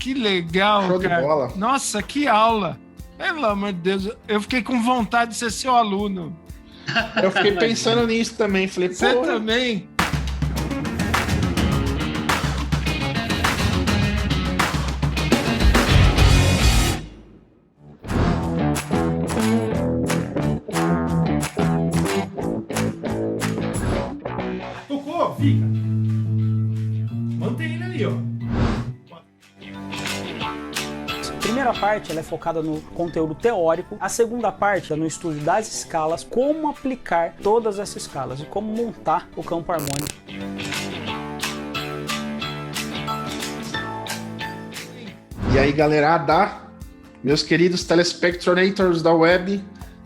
Que legal, Show cara. de bola. Nossa, que aula. Pelo amor de Deus, eu fiquei com vontade de ser seu aluno. Eu fiquei pensando nisso também. Falei, Você pô, também? Tocou, fica. Mantém ele ali, ó. A primeira parte ela é focada no conteúdo teórico, a segunda parte é no estudo das escalas, como aplicar todas essas escalas e como montar o campo harmônico. E aí, galerada, meus queridos telespectronators da web,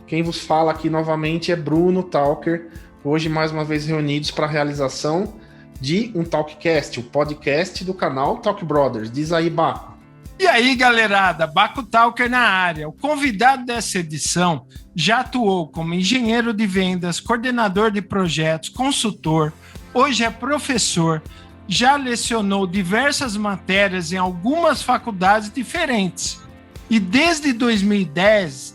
quem vos fala aqui novamente é Bruno Talker, hoje mais uma vez reunidos para a realização de um Talkcast, o podcast do canal Talk Brothers. Diz aí, Baco. E aí, galerada, Baco Talker na área. O convidado dessa edição já atuou como engenheiro de vendas, coordenador de projetos, consultor, hoje é professor, já lecionou diversas matérias em algumas faculdades diferentes e desde 2010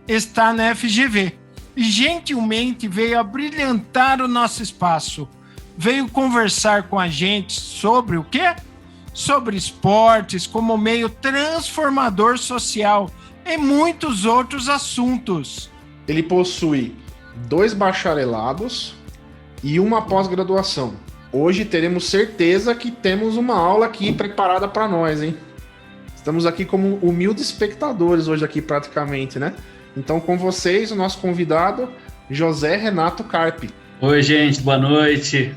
está na FGV e gentilmente veio abrilhantar o nosso espaço. Veio conversar com a gente sobre o quê? Sobre esportes como meio transformador social e muitos outros assuntos. Ele possui 2 bacharelados e uma pós-graduação. Hoje teremos certeza que temos uma aula aqui preparada para nós, hein? Estamos aqui como humildes espectadores hoje aqui praticamente, né? Então com vocês, o nosso convidado, José Renato Carpi. Oi, gente, boa noite.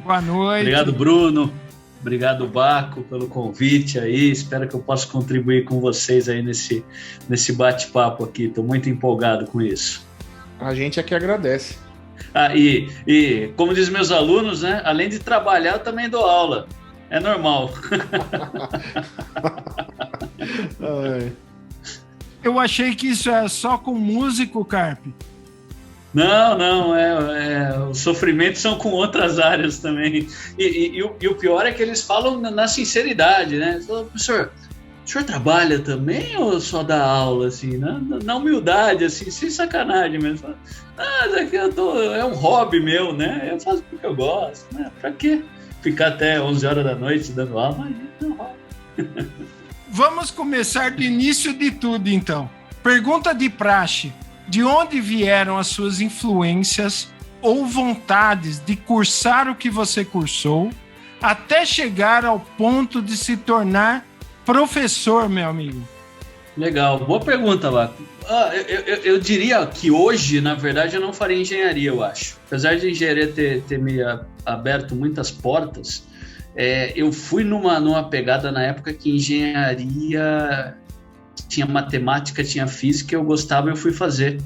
Boa noite. Obrigado, Bruno. Obrigado, Baco, pelo convite aí. Espero que eu possa contribuir com vocês aí nesse bate-papo aqui. Estou muito empolgado com isso. A gente é que agradece. Ah, e como dizem meus alunos, né? Além de trabalhar, eu também dou aula. É normal. Eu achei que isso é só com músico, Carpe. Não, os sofrimentos são com outras áreas também. E o pior é que eles falam na sinceridade, né? Falam, professor, o senhor trabalha também ou só dá aula, assim, na humildade, assim, sem sacanagem mesmo? Fala, isso aqui é um hobby meu, né? Eu faço porque eu gosto, né? Pra quê? Ficar até 11 horas da noite dando aula, mas é um hobby. Vamos começar do início de tudo, então. Pergunta de praxe. De onde vieram as suas influências ou vontades de cursar o que você cursou, até chegar ao ponto de se tornar professor, meu amigo? Legal, boa pergunta, Baco. Eu diria que hoje, na verdade, eu não faria engenharia, eu acho. Apesar de engenharia ter me aberto muitas portas, eu fui numa pegada na época que engenharia tinha matemática, tinha física, eu gostava e eu fui fazer.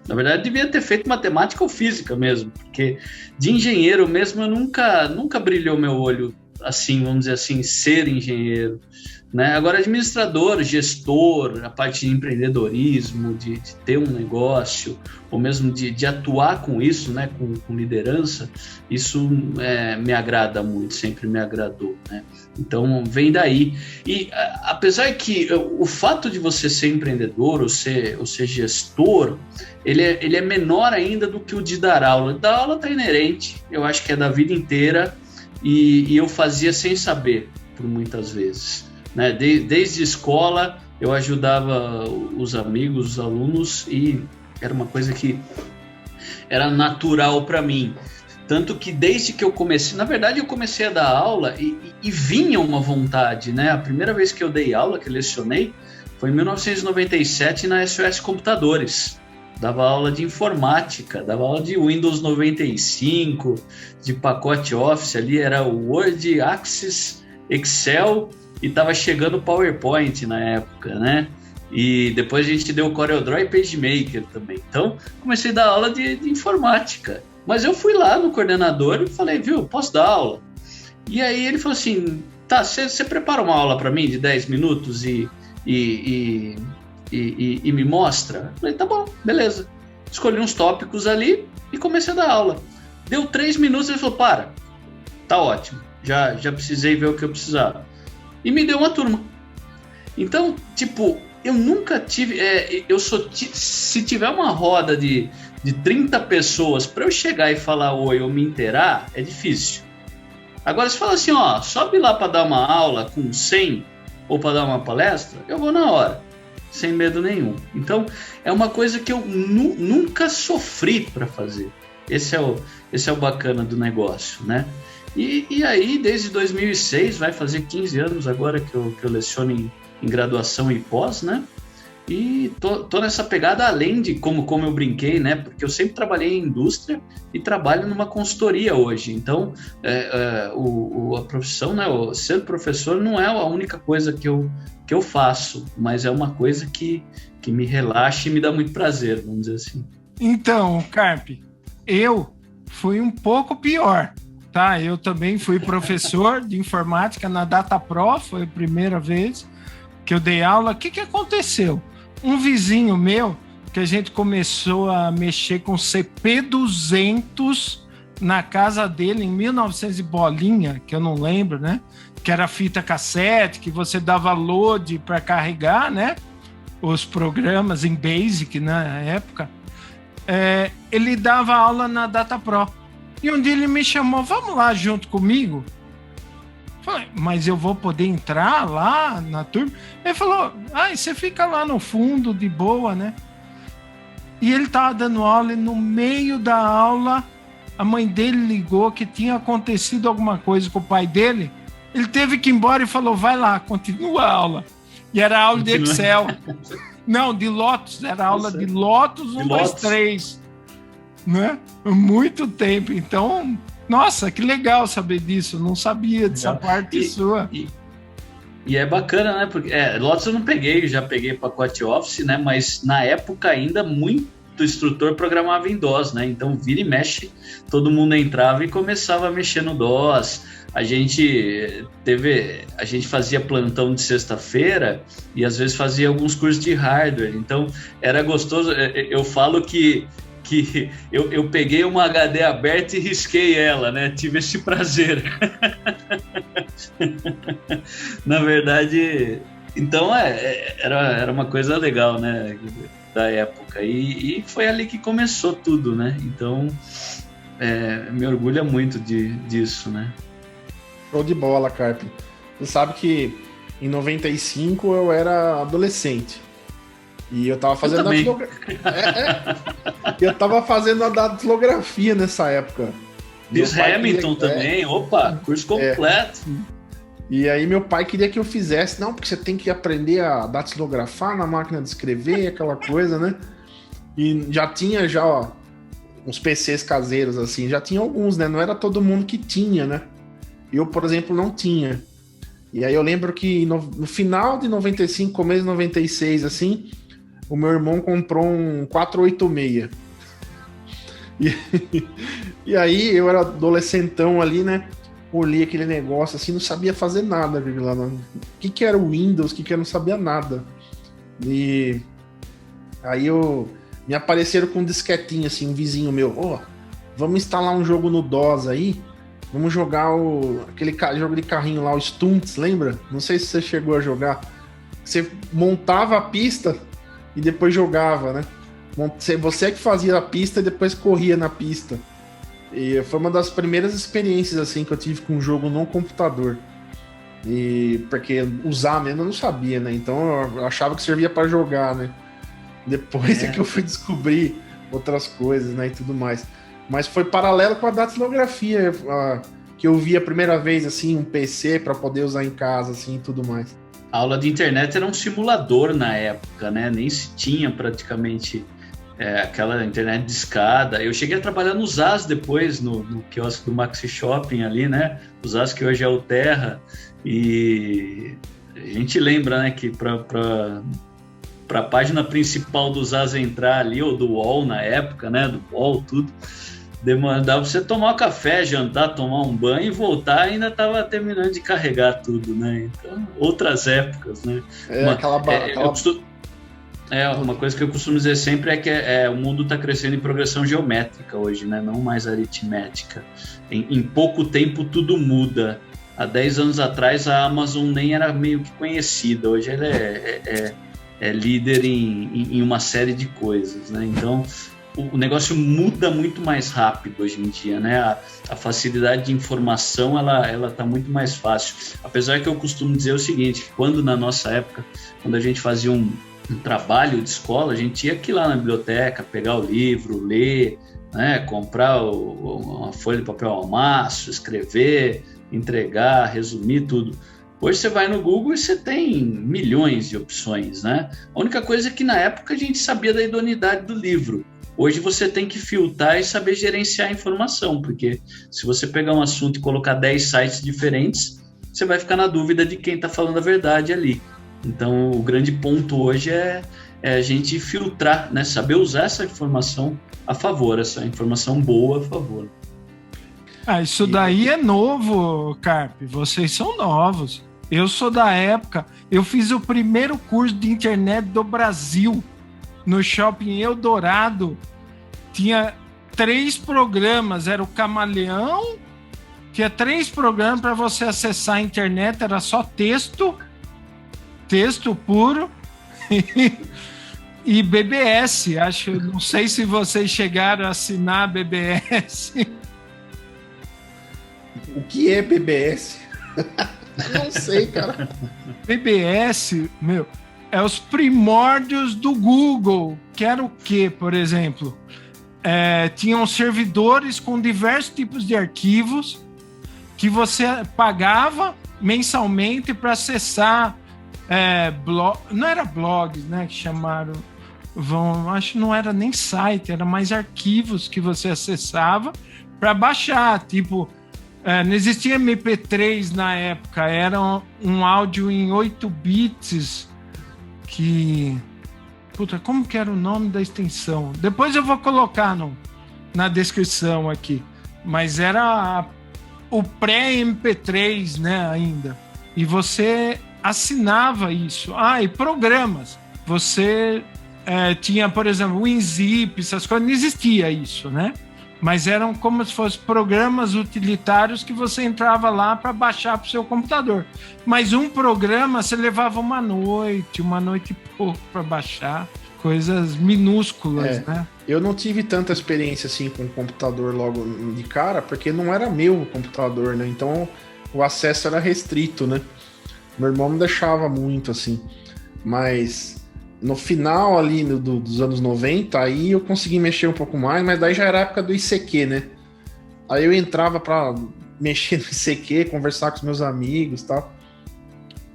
Na verdade, eu devia ter feito matemática ou física mesmo, porque de engenheiro mesmo eu nunca brilhou meu olho assim, vamos dizer assim, ser engenheiro, né? Agora, administrador, gestor, a parte de empreendedorismo, de ter um negócio, ou mesmo de atuar com isso, né? Com liderança, isso me agrada muito, sempre me agradou, né? Então, vem daí. E apesar que o fato de você ser empreendedor ou ser gestor, ele é menor ainda do que o de dar aula. Dar aula está inerente, eu acho que é da vida inteira, e eu fazia sem saber, por muitas vezes, né? Desde escola, eu ajudava os amigos, os alunos, e era uma coisa que era natural para mim. Tanto que desde que eu comecei, na verdade eu comecei a dar aula e vinha uma vontade, né? A primeira vez que eu dei aula, que eu lecionei, foi em 1997 na SOS Computadores. Dava aula de informática, dava aula de Windows 95, de pacote Office ali, era o Word, Access, Excel e estava chegando o PowerPoint na época, né? E depois a gente deu o CorelDRAW e PageMaker também. Então, comecei a dar aula de informática. Mas eu fui lá no coordenador e falei, viu, posso dar aula? E aí ele falou assim, tá, você prepara uma aula para mim de 10 minutos e me mostra? Eu falei, tá bom, beleza. Escolhi uns tópicos ali e comecei a dar aula. Deu 3 minutos e ele falou, tá ótimo, já precisei ver o que eu precisava. E me deu uma turma. Então, tipo, eu nunca tive... se tiver uma roda de 30 pessoas, para eu chegar e falar oi ou me inteirar, é difícil. Agora, se fala assim, ó, sobe lá para dar uma aula com 100 ou para dar uma palestra, eu vou na hora, sem medo nenhum. Então, é uma coisa que eu nunca sofri para fazer. Esse é o bacana do negócio, né? E aí, desde 2006, vai fazer 15 anos agora que eu leciono em graduação e pós, né? E tô nessa pegada, além de como eu brinquei, né? Porque eu sempre trabalhei em indústria e trabalho numa consultoria hoje. Então, a profissão, né? Ser professor não é a única coisa que eu faço, mas é uma coisa que me relaxa e me dá muito prazer, vamos dizer assim. Então, Carpe, eu fui um pouco pior, tá? Eu também fui professor de informática na DataPro, foi a primeira vez que eu dei aula. O que aconteceu? Um vizinho meu, que a gente começou a mexer com CP200 na casa dele em 1900 e bolinha, que eu não lembro, né? Que era fita cassete, que você dava load para carregar, né? Os programas em Basic na época. Ele dava aula na DataPro. E um dia ele me chamou, vamos lá junto comigo? Falei, mas eu vou poder entrar lá na turma? Ele falou, você fica lá no fundo, de boa, né? E ele estava dando aula e no meio da aula, a mãe dele ligou que tinha acontecido alguma coisa com o pai dele. Ele teve que ir embora e falou, vai lá, continua a aula. E era aula de Excel. Não, de Lotus, era aula de Lotus 1, 2, 3. Né? Muito tempo, então... Nossa, que legal saber disso. Não sabia dessa parte sua. E é bacana, né? Porque Lotus eu não peguei, já peguei pacote Office, né? Mas na época ainda muito instrutor programava em DOS, né? Então vira e mexe, todo mundo entrava e começava a mexer no DOS. A gente fazia plantão de sexta-feira e às vezes fazia alguns cursos de hardware. Então era gostoso. Eu falo que eu peguei uma HD aberta e risquei ela, né? Tive esse prazer. Na verdade, então era uma coisa legal, né? Da época. E foi ali que começou tudo, né? Então, me orgulha muito disso, né? Show de bola, Carpe. Você sabe que em 95 eu era adolescente. E eu tava fazendo eu tava fazendo a datilografia nessa época. Fiz Hamilton também, opa, curso completo. E aí meu pai queria que eu fizesse, não, porque você tem que aprender a datilografar na máquina de escrever, aquela coisa, né? E já tinha uns PCs caseiros, assim, já tinha alguns, né? Não era todo mundo que tinha, né? Eu, por exemplo, não tinha. E aí eu lembro que no final de 95, começo de 96, assim... O meu irmão comprou um 486. E aí eu era adolescentão ali, né? Olhei aquele negócio assim, não sabia fazer nada, lá. O que era o Windows, o que eu não sabia nada. E aí me apareceram com um disquetinho assim, um vizinho meu, vamos instalar um jogo no DOS aí, vamos jogar aquele jogo de carrinho lá, o Stunts, lembra? Não sei se você chegou a jogar. Você montava a pista e depois jogava, né? Você que fazia a pista e depois corria na pista. E foi uma das primeiras experiências assim que eu tive com um jogo no computador. E porque usar mesmo eu não sabia, né? Então eu achava que servia para jogar, né? Depois é que eu fui descobrir outras coisas, né? E tudo mais. Mas foi paralelo com a datilografia que eu vi a primeira vez, assim, um PC para poder usar em casa, assim, e tudo mais. A aula de internet era um simulador na época, né? Nem se tinha praticamente aquela internet discada. Eu cheguei a trabalhar no ZAS depois, no quiosque do Maxi Shopping ali, né? O ZAS que hoje é o Terra. E a gente lembra, né, que para a página principal do ZAS entrar ali, ou do UOL na época, né? Do UOL, tudo. Demandava você tomar um café, jantar, tomar um banho e voltar, ainda estava terminando de carregar tudo, né? Então, outras épocas, né? Uma coisa que eu costumo dizer sempre é que o mundo está crescendo em progressão geométrica hoje, né? Não mais aritmética. Em pouco tempo tudo muda. há 10 anos atrás a Amazon nem era meio que conhecida, hoje ela é líder em uma série de coisas, né? Então o negócio muda muito mais rápido hoje em dia, né? A facilidade de informação ela está muito mais fácil. Apesar que eu costumo dizer o seguinte, quando na nossa época, quando a gente fazia um trabalho de escola, a gente tinha que ir lá na biblioteca, pegar o livro, ler, né? Comprar uma folha de papel ao maço, escrever, entregar, resumir tudo. Hoje você vai no Google e você tem milhões de opções, né? A única coisa é que na época a gente sabia da idoneidade do livro. Hoje você tem que filtrar e saber gerenciar a informação, porque se você pegar um assunto e colocar 10 sites diferentes, você vai ficar na dúvida de quem está falando a verdade ali. Então o grande ponto hoje é a gente filtrar, né? Saber usar essa informação a favor, essa informação boa a favor. Isso daí é novo, Carpe. Vocês são novos. Eu sou da época, eu fiz o primeiro curso de internet do Brasil no Shopping Eldorado. Tinha 3 programas, era o Camaleão, tinha 3 programas para você acessar a internet, era só texto puro e BBS. Não sei se vocês chegaram a assinar BBS. O que é BBS? Não sei, cara. BBS, é os primórdios do Google, que era o quê, por exemplo? Tinham servidores com diversos tipos de arquivos que você pagava mensalmente para acessar não era blogs, né, que chamaram, acho que não era nem site, era mais arquivos que você acessava para baixar, tipo, não existia MP3 na época, era um áudio em 8 bits que... Puta, como que era o nome da extensão? Depois eu vou colocar na descrição aqui. Mas era o pré-MP3, né, ainda. E você assinava isso. E programas. Você tinha, por exemplo, o WinZip, essas coisas. Não existia isso, né? Mas eram como se fossem programas utilitários que você entrava lá para baixar para o seu computador. Mas um programa você levava uma noite e pouco para baixar. Coisas minúsculas, né? Eu não tive tanta experiência assim com o computador logo de cara, porque não era meu o computador, né? Então o acesso era restrito, né? Meu irmão não deixava muito, assim. Mas no final ali dos anos 90, aí eu consegui mexer um pouco mais, mas daí já era a época do ICQ, né? Aí eu entrava pra mexer no ICQ, conversar com os meus amigos e tal.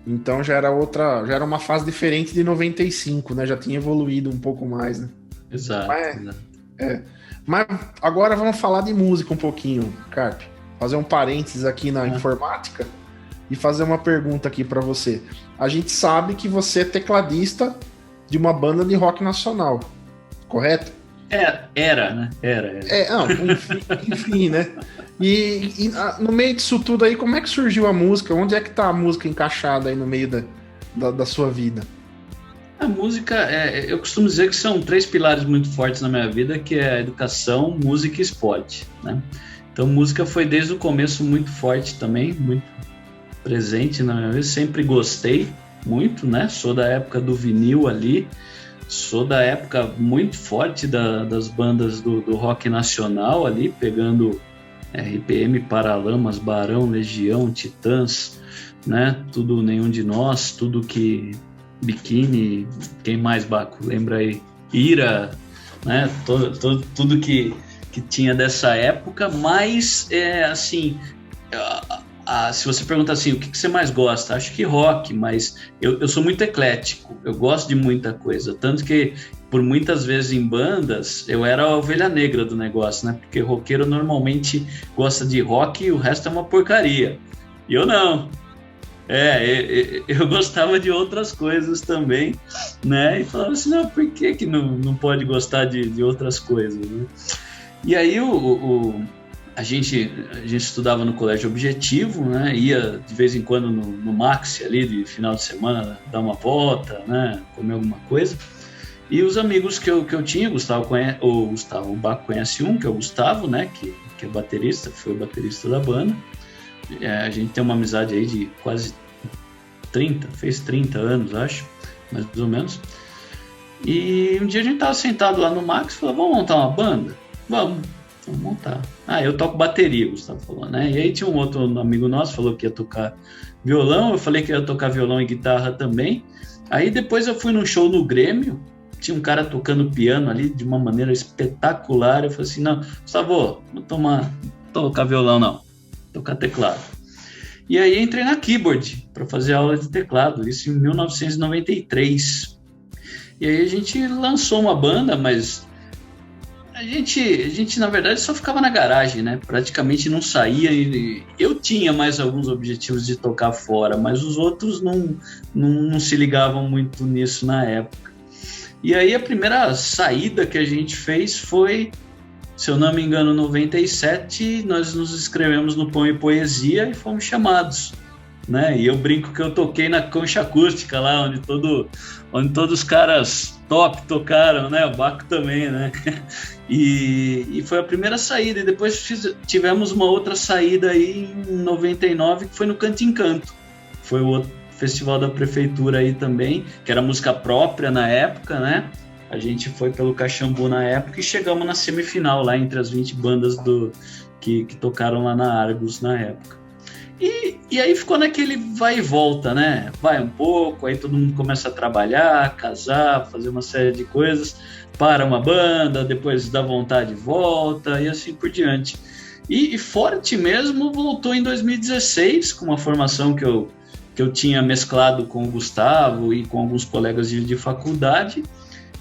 Então já era uma fase diferente de 95, né? Já tinha evoluído um pouco mais, né? Exato. Mas agora vamos falar de música um pouquinho, Carpe. Fazer um parênteses aqui na informática e fazer uma pergunta aqui pra você. A gente sabe que você é tecladista de uma banda de rock nacional, correto? Era, né? Era. Enfim, né? E no meio disso tudo aí, como é que surgiu a música? Onde é que tá a música encaixada aí no meio da sua vida? A música, eu costumo dizer que são 3 pilares muito fortes na minha vida, que é a educação, música e esporte, né? Então música foi desde o começo muito forte também, muito presente na minha vida, sempre gostei muito, né? Sou da época do vinil ali, sou da época muito forte das bandas do rock nacional ali, pegando RPM, Paralamas, Barão, Legião, Titãs, né? Tudo, Nenhum de Nós, tudo que... Biquíni, quem mais, Baco? Lembra aí? Ira, né? Tudo que tinha dessa época, mas, assim... se você perguntar assim, o que você mais gosta? Acho que rock, mas eu sou muito eclético, eu gosto de muita coisa, tanto que por muitas vezes em bandas eu era a ovelha negra do negócio, né? Porque roqueiro normalmente gosta de rock e o resto é uma porcaria, e eu não. Eu gostava de outras coisas também, né? E falava assim, não, por que não pode gostar de outras coisas, né? E aí a gente estudava no colégio objetivo, né? Ia de vez em quando no Maxi ali, de final de semana, dar uma volta, né? Comer alguma coisa. E os amigos que eu tinha, o Baco conhece um, que é o Gustavo, né? Que é baterista, que foi o baterista da banda. A gente tem uma amizade aí de quase 30 anos, acho, mais ou menos. E um dia a gente tava sentado lá no Max e falou, vamos montar uma banda? Vamos montar. Eu toco bateria, o Gustavo falou, né? E aí tinha um outro amigo nosso, falou que ia tocar violão, eu falei que ia tocar violão e guitarra também. Aí depois eu fui num show no Grêmio, tinha um cara tocando piano ali de uma maneira espetacular. Eu falei assim, não, Gustavo, não tocar violão não, tocar teclado. E aí entrei na Keyboard para fazer aula de teclado, isso em 1993. E aí a gente lançou uma banda, mas a gente na verdade só ficava na garagem, né? Praticamente não saía. Eu tinha mais alguns objetivos de tocar fora, mas os outros não se ligavam muito nisso na época. E aí a primeira saída que a gente fez foi, se eu não me engano, em 97, nós nos inscrevemos no Pão e Poesia e fomos chamados, né? E eu brinco que eu toquei na concha acústica lá, onde todos os caras top tocaram, né? O Baco também, né? E foi a primeira saída. E depois tivemos uma outra saída aí em 99, que foi no Canto Encanto. Foi o outro festival da prefeitura aí também, que era música própria na época, né? A gente foi pelo Caxambu na época e chegamos na semifinal lá entre as 20 bandas que tocaram lá na Argos na época. E aí ficou naquele vai e volta, né? Vai um pouco, aí todo mundo começa a trabalhar, casar, fazer uma série de coisas, para uma banda, depois dá vontade de volta e assim por diante. E forte mesmo voltou em 2016 com uma formação que eu tinha mesclado com o Gustavo e com alguns colegas de faculdade.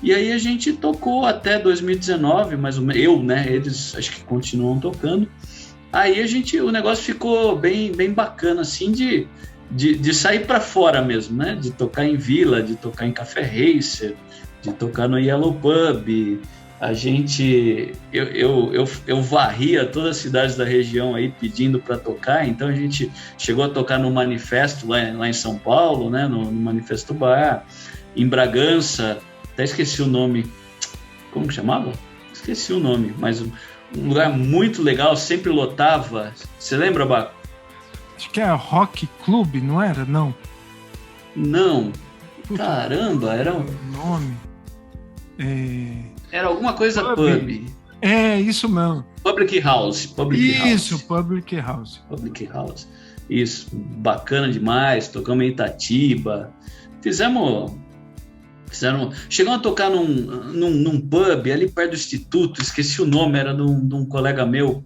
E aí a gente tocou até 2019, mais ou menos, eu, né? Eles acho que continuam tocando. Aí o negócio ficou bem bacana, assim, de sair para fora mesmo, né? De tocar em vila, de tocar em Café Racer, de tocar no Yellow Pub. Eu varria todas as cidades da região aí pedindo para tocar, então a gente chegou a tocar no Manifesto lá em São Paulo, né? No Manifesto Bar, em Bragança, até esqueci o nome, como que chamava? Esqueci o nome, mas um lugar muito legal, sempre lotava. Você lembra, Baco? Acho que é Rock Club, não era? Não. Não. Caramba, era um nome. Era alguma coisa pub. É, isso mesmo. Public House. Public House. Isso, bacana demais. Tocamos em Itatiba. Chegamos a tocar num pub ali perto do Instituto, esqueci o nome, era de um colega meu,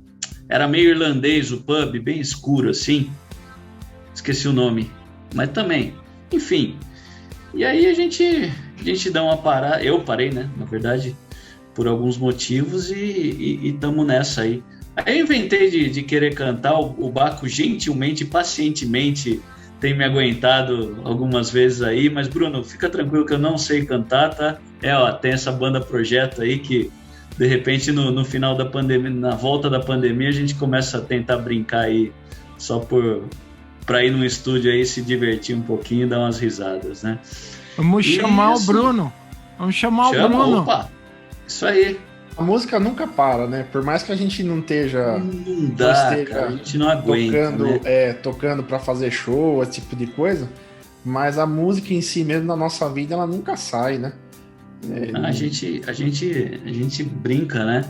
era meio irlandês o pub, bem escuro assim, esqueci o nome, mas também, enfim. E aí a gente dá uma parada, eu parei, né, na verdade, por alguns motivos e estamos nessa aí. Aí eu inventei de querer cantar, o Baco gentilmente, pacientemente tem me aguentado algumas vezes aí, mas Bruno, fica tranquilo que eu não sei cantar, tá? Tem essa banda projeto aí que de repente no final da pandemia, na volta da pandemia, a gente começa a tentar brincar aí só pra ir no estúdio aí, se divertir um pouquinho e dar umas risadas, né? Vamos chamar o Bruno. Opa, isso aí. A música nunca para, né? Por mais que a gente não esteja... Não dá, cara, a gente não aguenta, tocando pra fazer show, esse tipo de coisa, mas a música em si mesmo, na nossa vida, ela nunca sai, né? A gente brinca, né?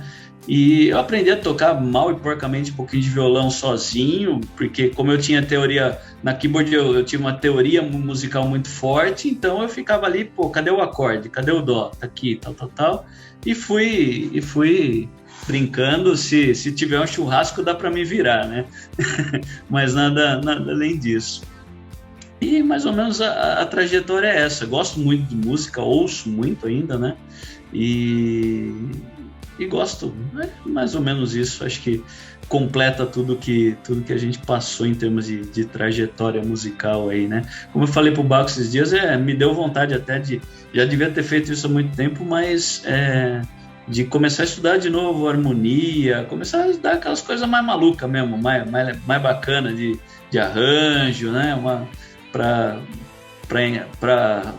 E eu aprendi a tocar mal e porcamente um pouquinho de violão sozinho, porque como eu tinha teoria... Na keyboard eu tinha uma teoria musical muito forte, então eu ficava ali, cadê o acorde? Cadê o dó? Tá aqui, tal. E fui brincando, se tiver um churrasco dá para me virar, né? Mas nada além disso. E mais ou menos a trajetória é essa. Gosto muito de música, ouço muito ainda, né? E gosto, mais ou menos isso. Acho que completa tudo que a gente passou em termos de trajetória musical aí, né? Como eu falei pro Baco esses dias, me deu vontade até já devia ter feito isso há muito tempo, mas de começar a estudar de novo harmonia, começar a estudar aquelas coisas mais malucas mesmo, mais bacana de arranjo, né? Para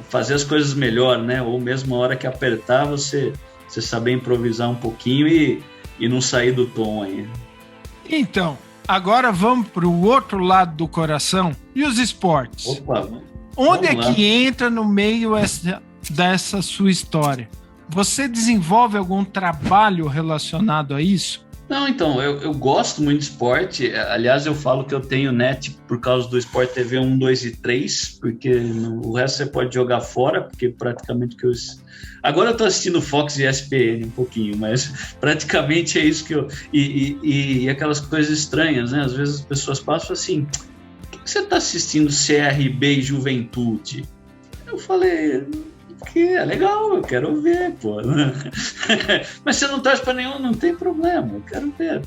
fazer as coisas melhor, né? Ou mesmo a hora que apertar, você saber improvisar um pouquinho e não sair do tom aí. Então, Agora vamos para o outro lado do coração. E os esportes? Opa, onde é que entra no meio dessa sua história? Você desenvolve algum trabalho relacionado a isso? Não, então, eu gosto muito de esporte. Aliás, eu falo que eu tenho net por causa do Sport TV 1, 2 e 3, porque o resto você pode jogar fora, porque praticamente que eu... Agora eu tô assistindo Fox e ESPN um pouquinho, mas praticamente é isso que eu... E aquelas coisas estranhas, né? Às vezes as pessoas passam assim, por que você tá assistindo CRB e Juventude? Eu falei... Porque é legal, eu quero ver, pô. Mas você não torce para nenhum, não tem problema, eu quero ver,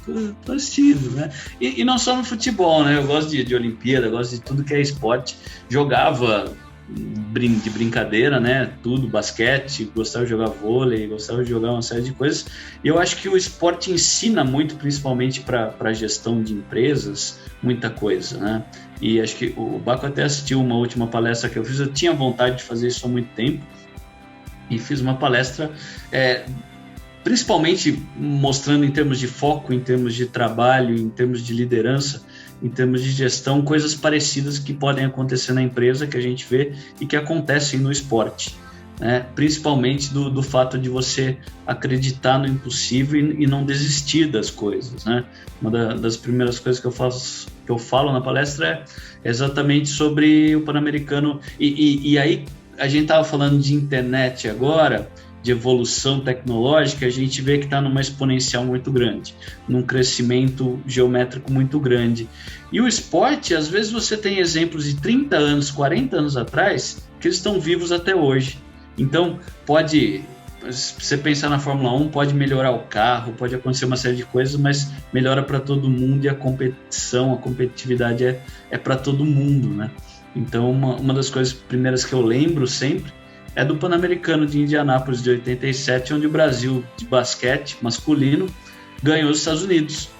tô assistindo, né? E não só no futebol, né? Eu gosto de Olimpíada, eu gosto de tudo que é esporte. Jogava de brincadeira, né? Tudo, basquete, gostava de jogar vôlei, gostava de jogar uma série de coisas. E eu acho que o esporte ensina muito, principalmente para gestão de empresas, muita coisa, né? E acho que o Baco até assistiu uma última palestra que eu fiz, eu tinha vontade de fazer isso há muito tempo, e fiz uma palestra principalmente mostrando em termos de foco, em termos de trabalho, em termos de liderança, em termos de gestão, coisas parecidas que podem acontecer na empresa, que a gente vê e que acontecem no esporte, né? Principalmente do fato de você acreditar no impossível e não desistir das coisas, né? Uma das primeiras coisas que eu falo na palestra é exatamente sobre o Pan-Americano, e aí a gente estava falando de internet agora, de evolução tecnológica, a gente vê que está numa exponencial muito grande, num crescimento geométrico muito grande. E o esporte, às vezes você tem exemplos de 30 anos, 40 anos atrás, que eles estão vivos até hoje. Então, se você pensar na Fórmula 1, pode melhorar o carro, pode acontecer uma série de coisas, mas melhora para todo mundo, e a competitividade é para todo mundo, né? Então, uma das coisas primeiras que eu lembro sempre é do Pan-Americano de Indianápolis de 87, onde o Brasil de basquete masculino ganhou os Estados Unidos,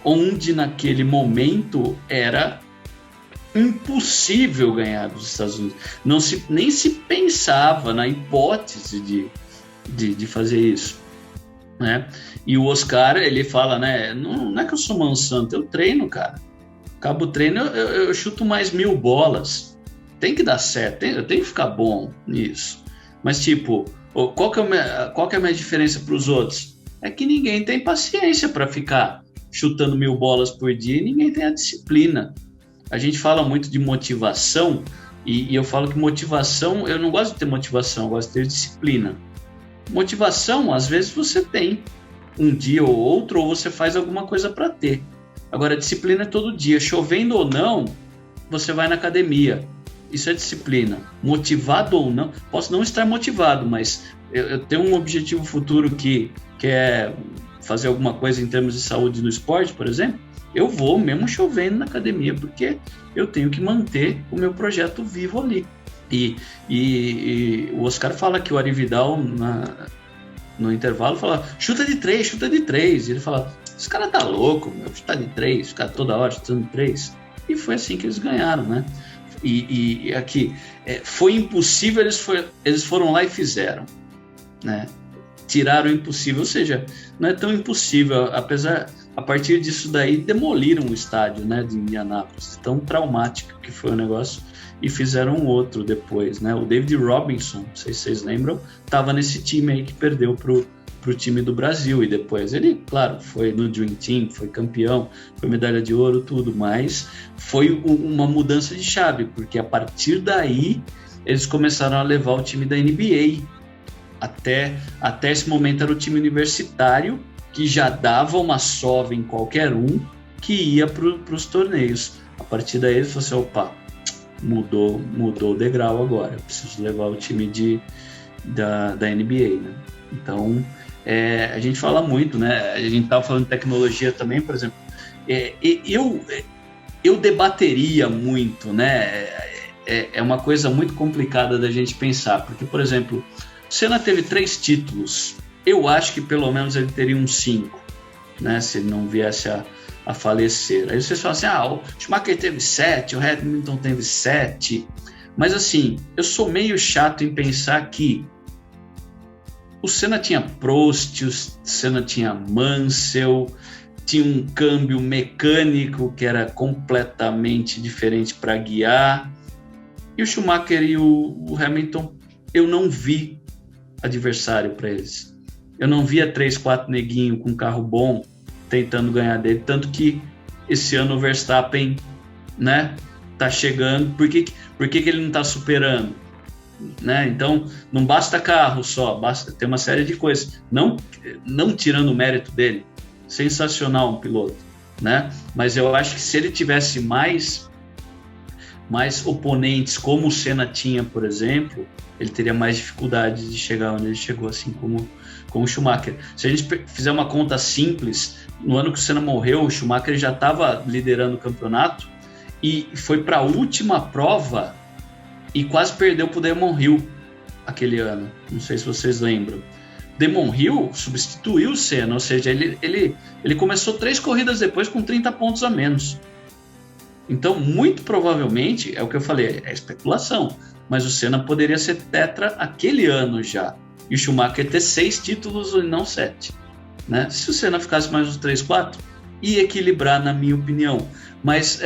onde naquele momento era impossível ganhar dos Estados Unidos. Nem se pensava na hipótese de fazer isso, né? E o Oscar, ele fala, né? Não é que eu sou mansanto, eu treino, cara. Acabo o treino, eu chuto mais 1000 bolas. Tem que dar certo, eu tenho que ficar bom nisso. Mas, tipo, qual que é a minha diferença para os outros? É que ninguém tem paciência para ficar chutando 1000 bolas por dia e ninguém tem a disciplina. A gente fala muito de motivação e eu falo que motivação, eu não gosto de ter motivação, eu gosto de ter disciplina. Motivação, às vezes você tem um dia ou outro, ou você faz alguma coisa para ter. Agora, disciplina é todo dia, chovendo ou não, você vai na academia. Isso é disciplina. Motivado ou não, posso não estar motivado, mas eu tenho um objetivo futuro que é fazer alguma coisa em termos de saúde no esporte, por exemplo, eu vou mesmo chovendo na academia, porque eu tenho que manter o meu projeto vivo ali. E o Oscar fala que o Ari Vidal, no intervalo, fala, chuta de 3. E ele fala, esse cara tá louco, meu, chutar de 3, ficar toda hora chutando de 3. E foi assim que eles ganharam, né? E aqui, foi impossível, eles foram lá e fizeram, né? Tiraram o impossível, ou seja, não é tão impossível, a partir disso daí, demoliram o estádio, né, de Indianápolis, tão traumático que foi o negócio, e fizeram outro depois, né? O David Robinson, não sei se vocês lembram, estava nesse time aí que perdeu pro time do Brasil, e depois ele, claro, foi no Dream Team, foi campeão, foi medalha de ouro, tudo, mas foi uma mudança de chave, porque a partir daí eles começaram a levar o time da NBA. Até esse momento era o time universitário, que já dava uma sova em qualquer um que ia para os torneios. A partir daí eles falaram assim, opa, mudou o degrau agora, eu preciso levar o time da NBA, né? Então, a gente fala muito, né? A gente estava falando de tecnologia também, por exemplo. Eu debateria muito, né? É uma coisa muito complicada da gente pensar, porque, por exemplo, o Senna teve 3 títulos. Eu acho que pelo menos ele teria uns 5, né? Se ele não viesse a falecer. Aí vocês falam assim, o Schumacher teve 7, o Hamilton teve 7. Mas assim, eu sou meio chato em pensar que o Senna tinha Prost, o Senna tinha Mansell, tinha um câmbio mecânico que era completamente diferente para guiar. E o Schumacher e o Hamilton, eu não vi adversário para eles. Eu não via 3, 4 neguinho com carro bom tentando ganhar dele. Tanto que esse ano o Verstappen, né, tá chegando. Por que ele não está superando? Né? Então, não basta carro só, basta ter uma série de coisas. Não tirando o mérito dele. Sensacional um piloto, né? Mas eu acho que se ele tivesse mais oponentes, como o Senna tinha, por exemplo, ele teria mais dificuldade de chegar onde ele chegou, assim como o Schumacher. Se a gente fizer uma conta simples, no ano que o Senna morreu, o Schumacher já estava liderando o campeonato e foi para a última prova e quase perdeu para o Damon Hill aquele ano. Não sei se vocês lembram. Damon Hill substituiu o Senna, ou seja, ele começou 3 corridas depois com 30 pontos a menos. Então, muito provavelmente, é o que eu falei, é especulação, mas o Senna poderia ser tetra aquele ano já, e o Schumacher ter 6 títulos e não 7. Né? Se o Senna ficasse mais uns 3, 4, ia equilibrar, na minha opinião. Mas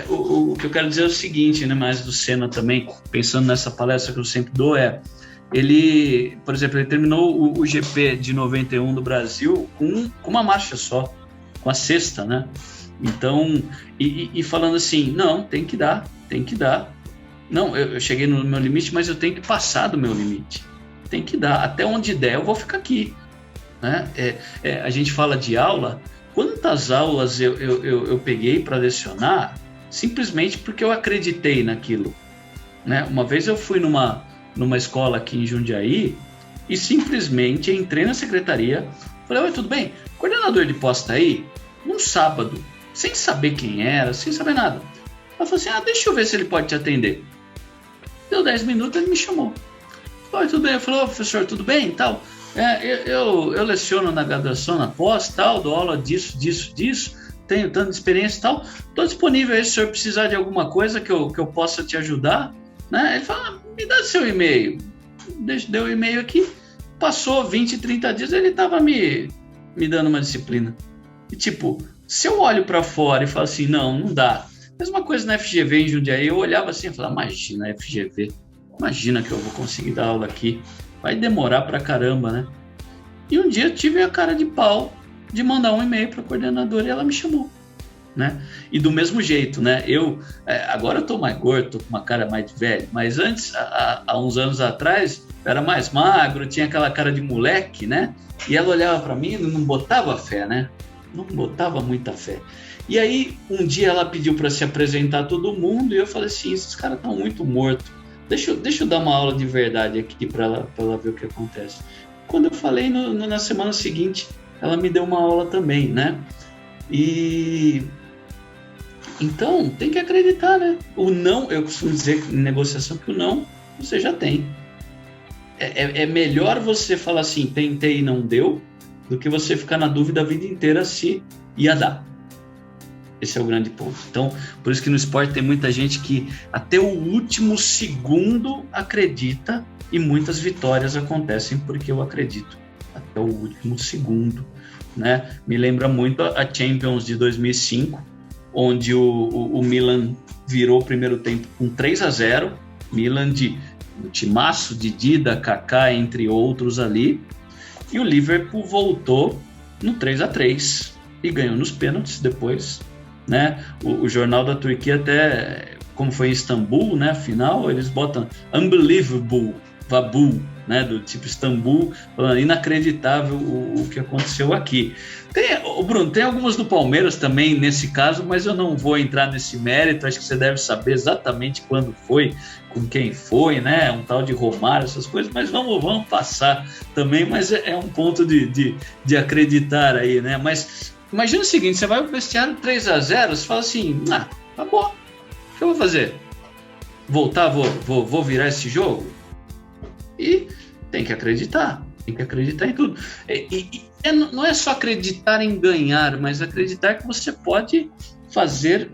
o que eu quero dizer é o seguinte, né, mais do Senna também, pensando nessa palestra que eu sempre dou, ele, por exemplo, ele terminou o GP de 91 do Brasil com uma marcha só, com a sexta, né? Então, e falando assim, não, tem que dar. Não, eu cheguei no meu limite, mas eu tenho que passar do meu limite. Tem que dar, até onde der eu vou ficar aqui. Né? A gente fala de aula, quantas aulas eu peguei para lecionar simplesmente porque eu acreditei naquilo. Né? Uma vez eu fui numa escola aqui em Jundiaí e simplesmente entrei na secretaria, falei, oi, tudo bem? Coordenador de pós tá aí? Num sábado, sem saber quem era, sem saber nada. Ela falou assim, deixa eu ver se ele pode te atender. Deu 10 minutos, ele me chamou. Oi, tudo bem? Eu falei, professor, tudo bem e tal? Eu leciono na graduação, na pós, tal, dou aula disso, tenho tanta experiência e tal, estou disponível aí se o senhor precisar de alguma coisa que eu possa te ajudar. Né? Ele fala, me dá seu e-mail. Deu o e-mail aqui, passou 20, 30 dias, ele estava me dando uma disciplina. E tipo, se eu olho para fora e falo assim, não dá. Mesma coisa na FGV em Jundiaí, eu olhava assim e falava, imagina FGV, imagina que eu vou conseguir dar aula aqui, vai demorar pra caramba, né? E um dia eu tive a cara de pau de mandar um e-mail para a coordenadora e ela me chamou. Né? E do mesmo jeito, né? Agora eu tô mais gordo, tô com uma cara mais de velho, mas antes, há uns anos atrás, eu era mais magro, tinha aquela cara de moleque, né? E ela olhava para mim e não botava fé, né? Não botava muita fé. E aí, um dia ela pediu para se apresentar a todo mundo e eu falei assim, esses caras estão muito mortos. Deixa eu dar uma aula de verdade aqui para ela ver o que acontece. Quando eu falei, na semana seguinte, ela me deu uma aula também, né? E então tem que acreditar, né? O não, eu costumo dizer em negociação que o não você já tem. É melhor você falar assim, tentei e não deu, do que você ficar na dúvida a vida inteira se ia dar. Esse é o grande ponto. Então, por isso que no esporte tem muita gente que até o último segundo acredita e muitas vitórias acontecem porque eu acredito. Até o último segundo. Né? Me lembra muito a Champions de 2005, onde o Milan virou o primeiro tempo com 3-0, Milan de timaço de Dida, Kaká, entre outros ali, e o Liverpool voltou no 3-3 e ganhou nos pênaltis depois. Né? O jornal da Turquia até, como foi em Istambul, né, afinal, eles botam unbelievable, Vabu, né, do tipo Istambul, falando inacreditável o que aconteceu aqui. Bruno, tem algumas do Palmeiras também nesse caso, mas eu não vou entrar nesse mérito, acho que você deve saber exatamente quando foi, com quem foi, né, um tal de Romário, essas coisas, mas vamos passar também, mas é um ponto de acreditar aí, né, mas imagina o seguinte, você vai pro vestiário 3-0, você fala assim, tá bom, o que eu vou fazer? Voltar, vou virar esse jogo? E tem que acreditar em tudo. Não é só acreditar em ganhar, mas acreditar que você pode fazer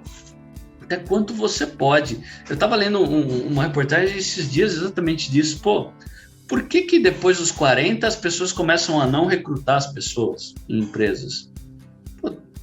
até quanto você pode. Eu estava lendo uma reportagem esses dias exatamente disso. Por que depois dos 40 as pessoas começam a não recrutar as pessoas em empresas?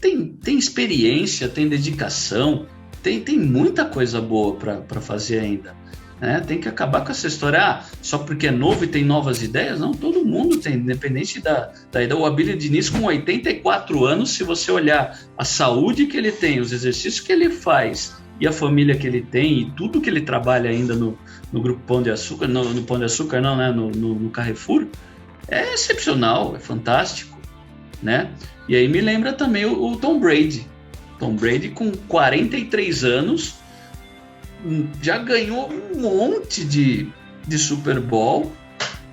tem experiência, tem dedicação, tem muita coisa boa para fazer ainda. Né? Tem que acabar com essa história, só porque é novo e tem novas ideias. Não, todo mundo tem, independente da ideia. O Abílio Diniz, com 84 anos, se você olhar a saúde que ele tem, os exercícios que ele faz e a família que ele tem e tudo que ele trabalha ainda no Grupo Pão de Açúcar, no Pão de Açúcar não, né? no Carrefour, é excepcional, é fantástico, né? E aí me lembra também o Tom Brady. Tom Brady, com 43 anos, já ganhou um monte de Super Bowl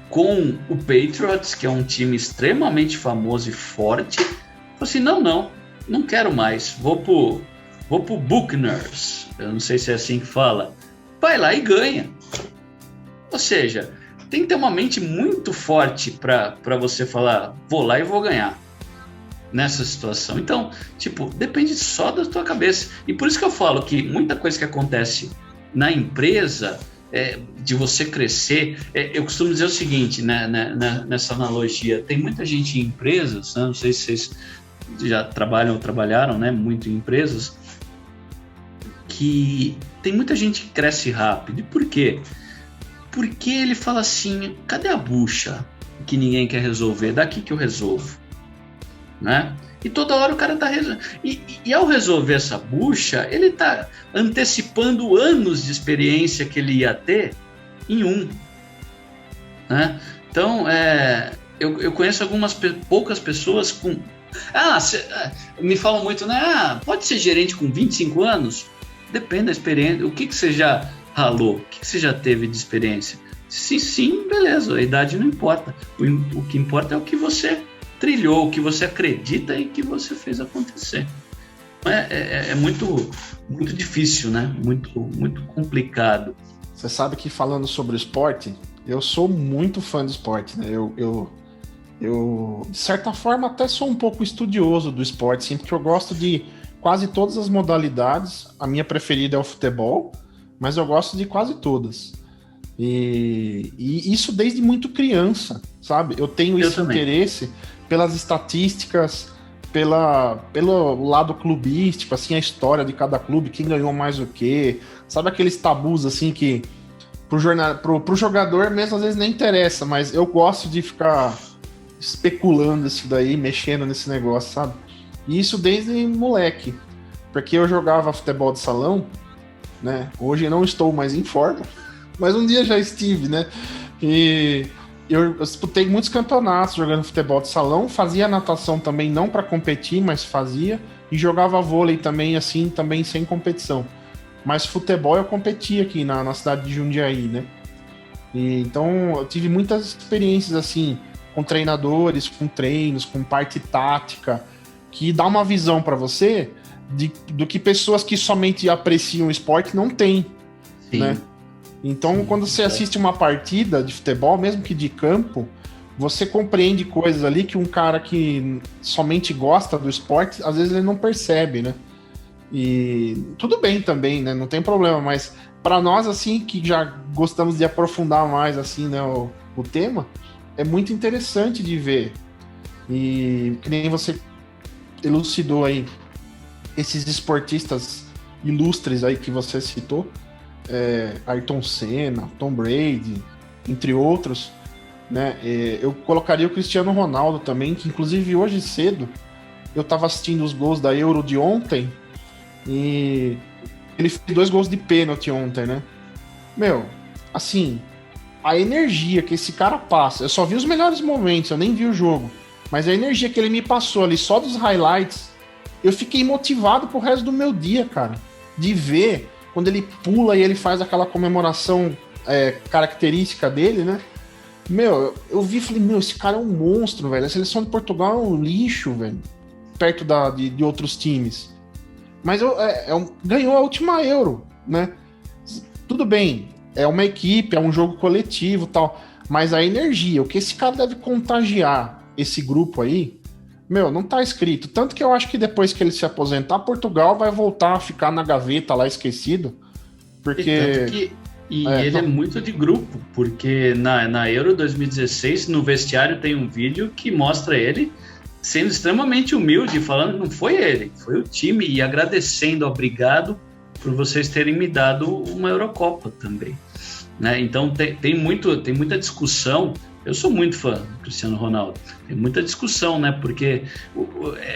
com o Patriots, que é um time extremamente famoso e forte. Falei assim, não quero mais, vou pro Buccaneers, eu não sei se é assim que fala. Vai lá e ganha. Ou seja, tem que ter uma mente muito forte para você falar, vou lá e vou ganhar nessa situação. Então, depende só da tua cabeça. E por isso que eu falo que muita coisa que acontece na empresa, de você crescer, eu costumo dizer o seguinte, né, nessa analogia, tem muita gente em empresas, né, não sei se vocês já trabalharam, né, muito em empresas, que tem muita gente que cresce rápido. E por quê? Porque ele fala assim, cadê a bucha que ninguém quer resolver? Daqui que eu resolvo. Né? E toda hora o cara tá resolvendo. E ao resolver essa bucha, ele tá antecipando anos de experiência que ele ia ter em um. Né? Então, eu conheço poucas pessoas com... me falam muito, né? Pode ser gerente com 25 anos? Depende da experiência. O que você já ralou? O que você já teve de experiência? Sim, beleza. A idade não importa. O que importa é o que você trilhou, o que você acredita e que você fez acontecer. É muito, muito difícil, né? Muito, muito complicado. Você sabe que, falando sobre o esporte, eu sou muito fã do esporte, né? Eu, de certa forma, até sou um pouco estudioso do esporte, sim, porque eu gosto de quase todas as modalidades. A minha preferida é o futebol, mas eu gosto de quase todas. E isso desde muito criança, sabe? Eu tenho esse interesse pelas estatísticas, pelo lado clubístico, assim, a história de cada clube, quem ganhou mais o quê. Sabe aqueles tabus, assim, que pro jogador mesmo às vezes nem interessa, mas eu gosto de ficar especulando isso daí, mexendo nesse negócio, sabe? E isso desde moleque, porque eu jogava futebol de salão, né? Hoje eu não estou mais em forma, mas um dia já estive, né? E eu disputei muitos campeonatos jogando futebol de salão, fazia natação também, não para competir, mas fazia, e jogava vôlei também, assim, também sem competição. Mas futebol eu competi aqui na cidade de Jundiaí, né? E, então eu tive muitas experiências, assim, com treinadores, com treinos, com parte tática, que dá uma visão para você do que pessoas que somente apreciam o esporte não têm, né? Então, quando você assiste uma partida de futebol, mesmo que de campo, você compreende coisas ali que um cara que somente gosta do esporte, às vezes ele não percebe, né? E tudo bem também, né? Não tem problema, mas para nós, assim, que já gostamos de aprofundar mais, assim, né, o tema, é muito interessante de ver. E que nem você elucidou aí, esses esportistas ilustres aí que você citou, Ayrton Senna, Tom Brady, entre outros, né? Eu colocaria o Cristiano Ronaldo também, que inclusive hoje cedo eu estava assistindo os gols da Euro de ontem e ele fez 2 gols de pênalti ontem, né? Meu, assim, a energia que esse cara passa, eu só vi os melhores momentos, eu nem vi o jogo, mas a energia que ele me passou ali só dos highlights, eu fiquei motivado pro resto do meu dia, cara, de ver quando ele pula e ele faz aquela comemoração característica dele, né? Meu, eu vi e falei, esse cara é um monstro, velho. A seleção de Portugal é um lixo, velho, perto de outros times. Mas ganhou a última Euro, né? Tudo bem, é uma equipe, é um jogo coletivo e tal, mas a energia, o que esse cara deve contagiar esse grupo aí, meu, não tá escrito. Tanto que eu acho que depois que ele se aposentar, Portugal vai voltar a ficar na gaveta lá esquecido. Porque... ele é muito de grupo, porque na Euro 2016, no vestiário tem um vídeo que mostra ele sendo extremamente humilde, falando que não foi ele, foi o time, e agradecendo, obrigado por vocês terem me dado uma Eurocopa também, né? Então tem muita discussão. Eu sou muito fã do Cristiano Ronaldo, tem muita discussão, né? Porque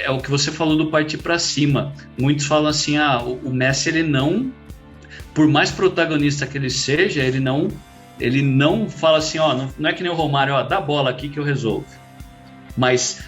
é o que você falou do partir para cima. Muitos falam assim, o Messi, ele não, por mais protagonista que ele seja, ele não fala assim, não é que nem o Romário, dá a bola aqui que eu resolvo. Mas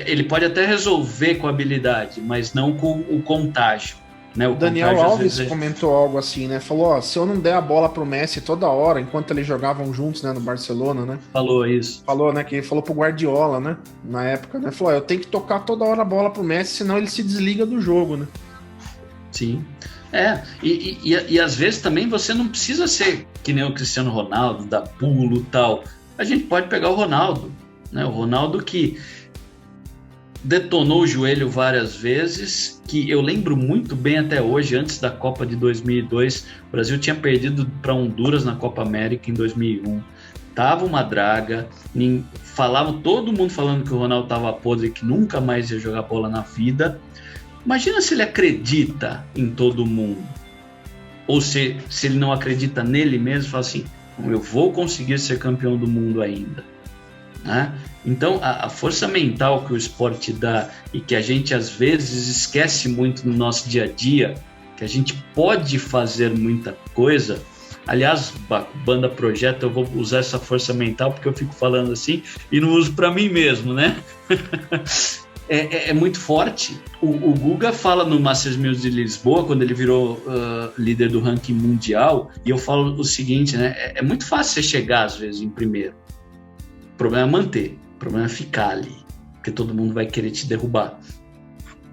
ele pode até resolver com habilidade, mas não com o contágio. Né? O Daniel Alves comentou algo assim, né? Falou, se eu não der a bola pro Messi toda hora, enquanto eles jogavam juntos, né, no Barcelona, né? Falou isso. Falou, né, que ele falou pro Guardiola, né, na época, né? Falou, eu tenho que tocar toda hora a bola pro Messi, senão ele se desliga do jogo, né? Sim. E às vezes também você não precisa ser que nem o Cristiano Ronaldo, dar pulo e tal. A gente pode pegar o Ronaldo, né? O Ronaldo que detonou o joelho várias vezes, que eu lembro muito bem até hoje, antes da Copa de 2002, o Brasil tinha perdido para Honduras na Copa América em 2001. Tava uma draga, todo mundo falando que o Ronaldo tava podre, que nunca mais ia jogar bola na vida. Imagina se ele acredita em todo mundo, ou se ele não acredita nele mesmo, fala assim, eu vou conseguir ser campeão do mundo ainda, né? Então a força mental que o esporte dá e que a gente às vezes esquece muito no nosso dia a dia, que a gente pode fazer muita coisa. Aliás, Banda Projeto, eu vou usar essa força mental porque eu fico falando assim e não uso para mim mesmo, né? É muito forte. O Guga fala no Masters 1000 de Lisboa, quando ele virou líder do ranking mundial, e eu falo o seguinte, né? É muito fácil você chegar, às vezes, em primeiro. O problema é manter, o problema é ficar ali, porque todo mundo vai querer te derrubar.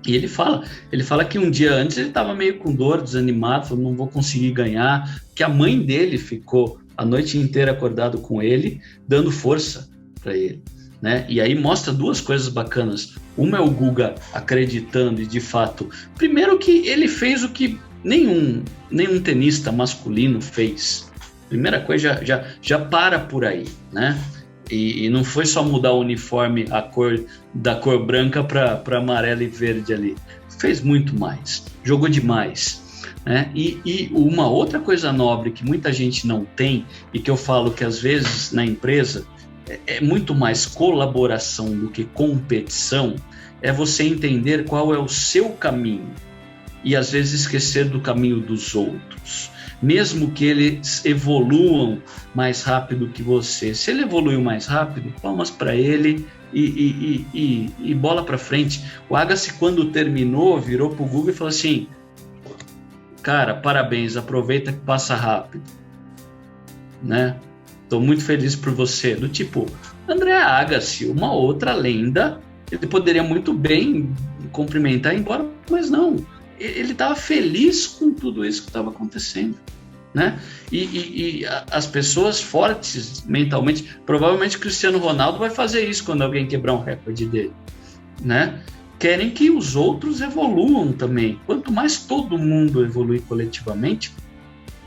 E ele fala que um dia antes ele estava meio com dor, desanimado, falou, não vou conseguir ganhar, que a mãe dele ficou a noite inteira acordado com ele, dando força para ele. Né? E aí mostra duas coisas bacanas. Uma é o Guga acreditando e de fato, primeiro que ele fez o que nenhum tenista masculino fez. Primeira coisa, já para por aí, né? E não foi só mudar o uniforme, a cor da cor branca para amarelo e verde ali. Fez muito mais, jogou demais. Né? E uma outra coisa nobre que muita gente não tem e que eu falo que às vezes na empresa é muito mais colaboração do que competição, é você entender qual é o seu caminho e às vezes esquecer do caminho dos outros, mesmo que eles evoluam mais rápido que você. Se ele evoluiu mais rápido, palmas para ele e bola para frente. O Agassi, quando terminou, virou pro Google e falou assim, cara, parabéns, aproveita que passa rápido, né? Estou muito feliz por você. Do tipo, André Agassi, uma outra lenda, ele poderia muito bem cumprimentar e ir embora, mas não. Ele estava feliz com tudo isso que estava acontecendo. Né? E as pessoas fortes mentalmente, provavelmente o Cristiano Ronaldo vai fazer isso quando alguém quebrar um recorde dele. Né? Querem que os outros evoluam também. Quanto mais todo mundo evoluir coletivamente,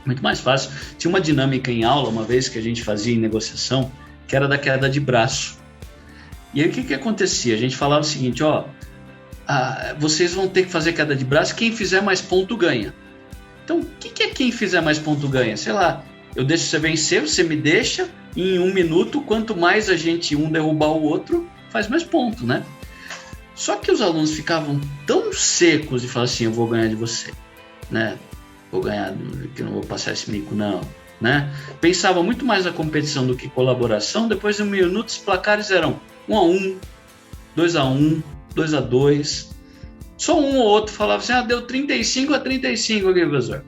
muito mais fácil. Tinha uma dinâmica em aula, uma vez que a gente fazia em negociação, que era da queda de braço. E aí o que acontecia? A gente falava o seguinte, vocês vão ter que fazer queda de braço, quem fizer mais ponto ganha. Então, o que é quem fizer mais ponto ganha? Sei lá, eu deixo você vencer, você me deixa, e em 1 minuto, quanto mais a gente derrubar o outro, faz mais ponto, né? Só que os alunos ficavam tão secos de falar assim, eu vou ganhar de você, né? Vou ganhar, que eu não vou passar esse mico, não, né? Pensava muito mais na competição do que colaboração. Depois de 1 minuto, os placares eram 1-1, 2-1, 2-2. Só um ou outro falava assim, deu 35-35 aqui, professor.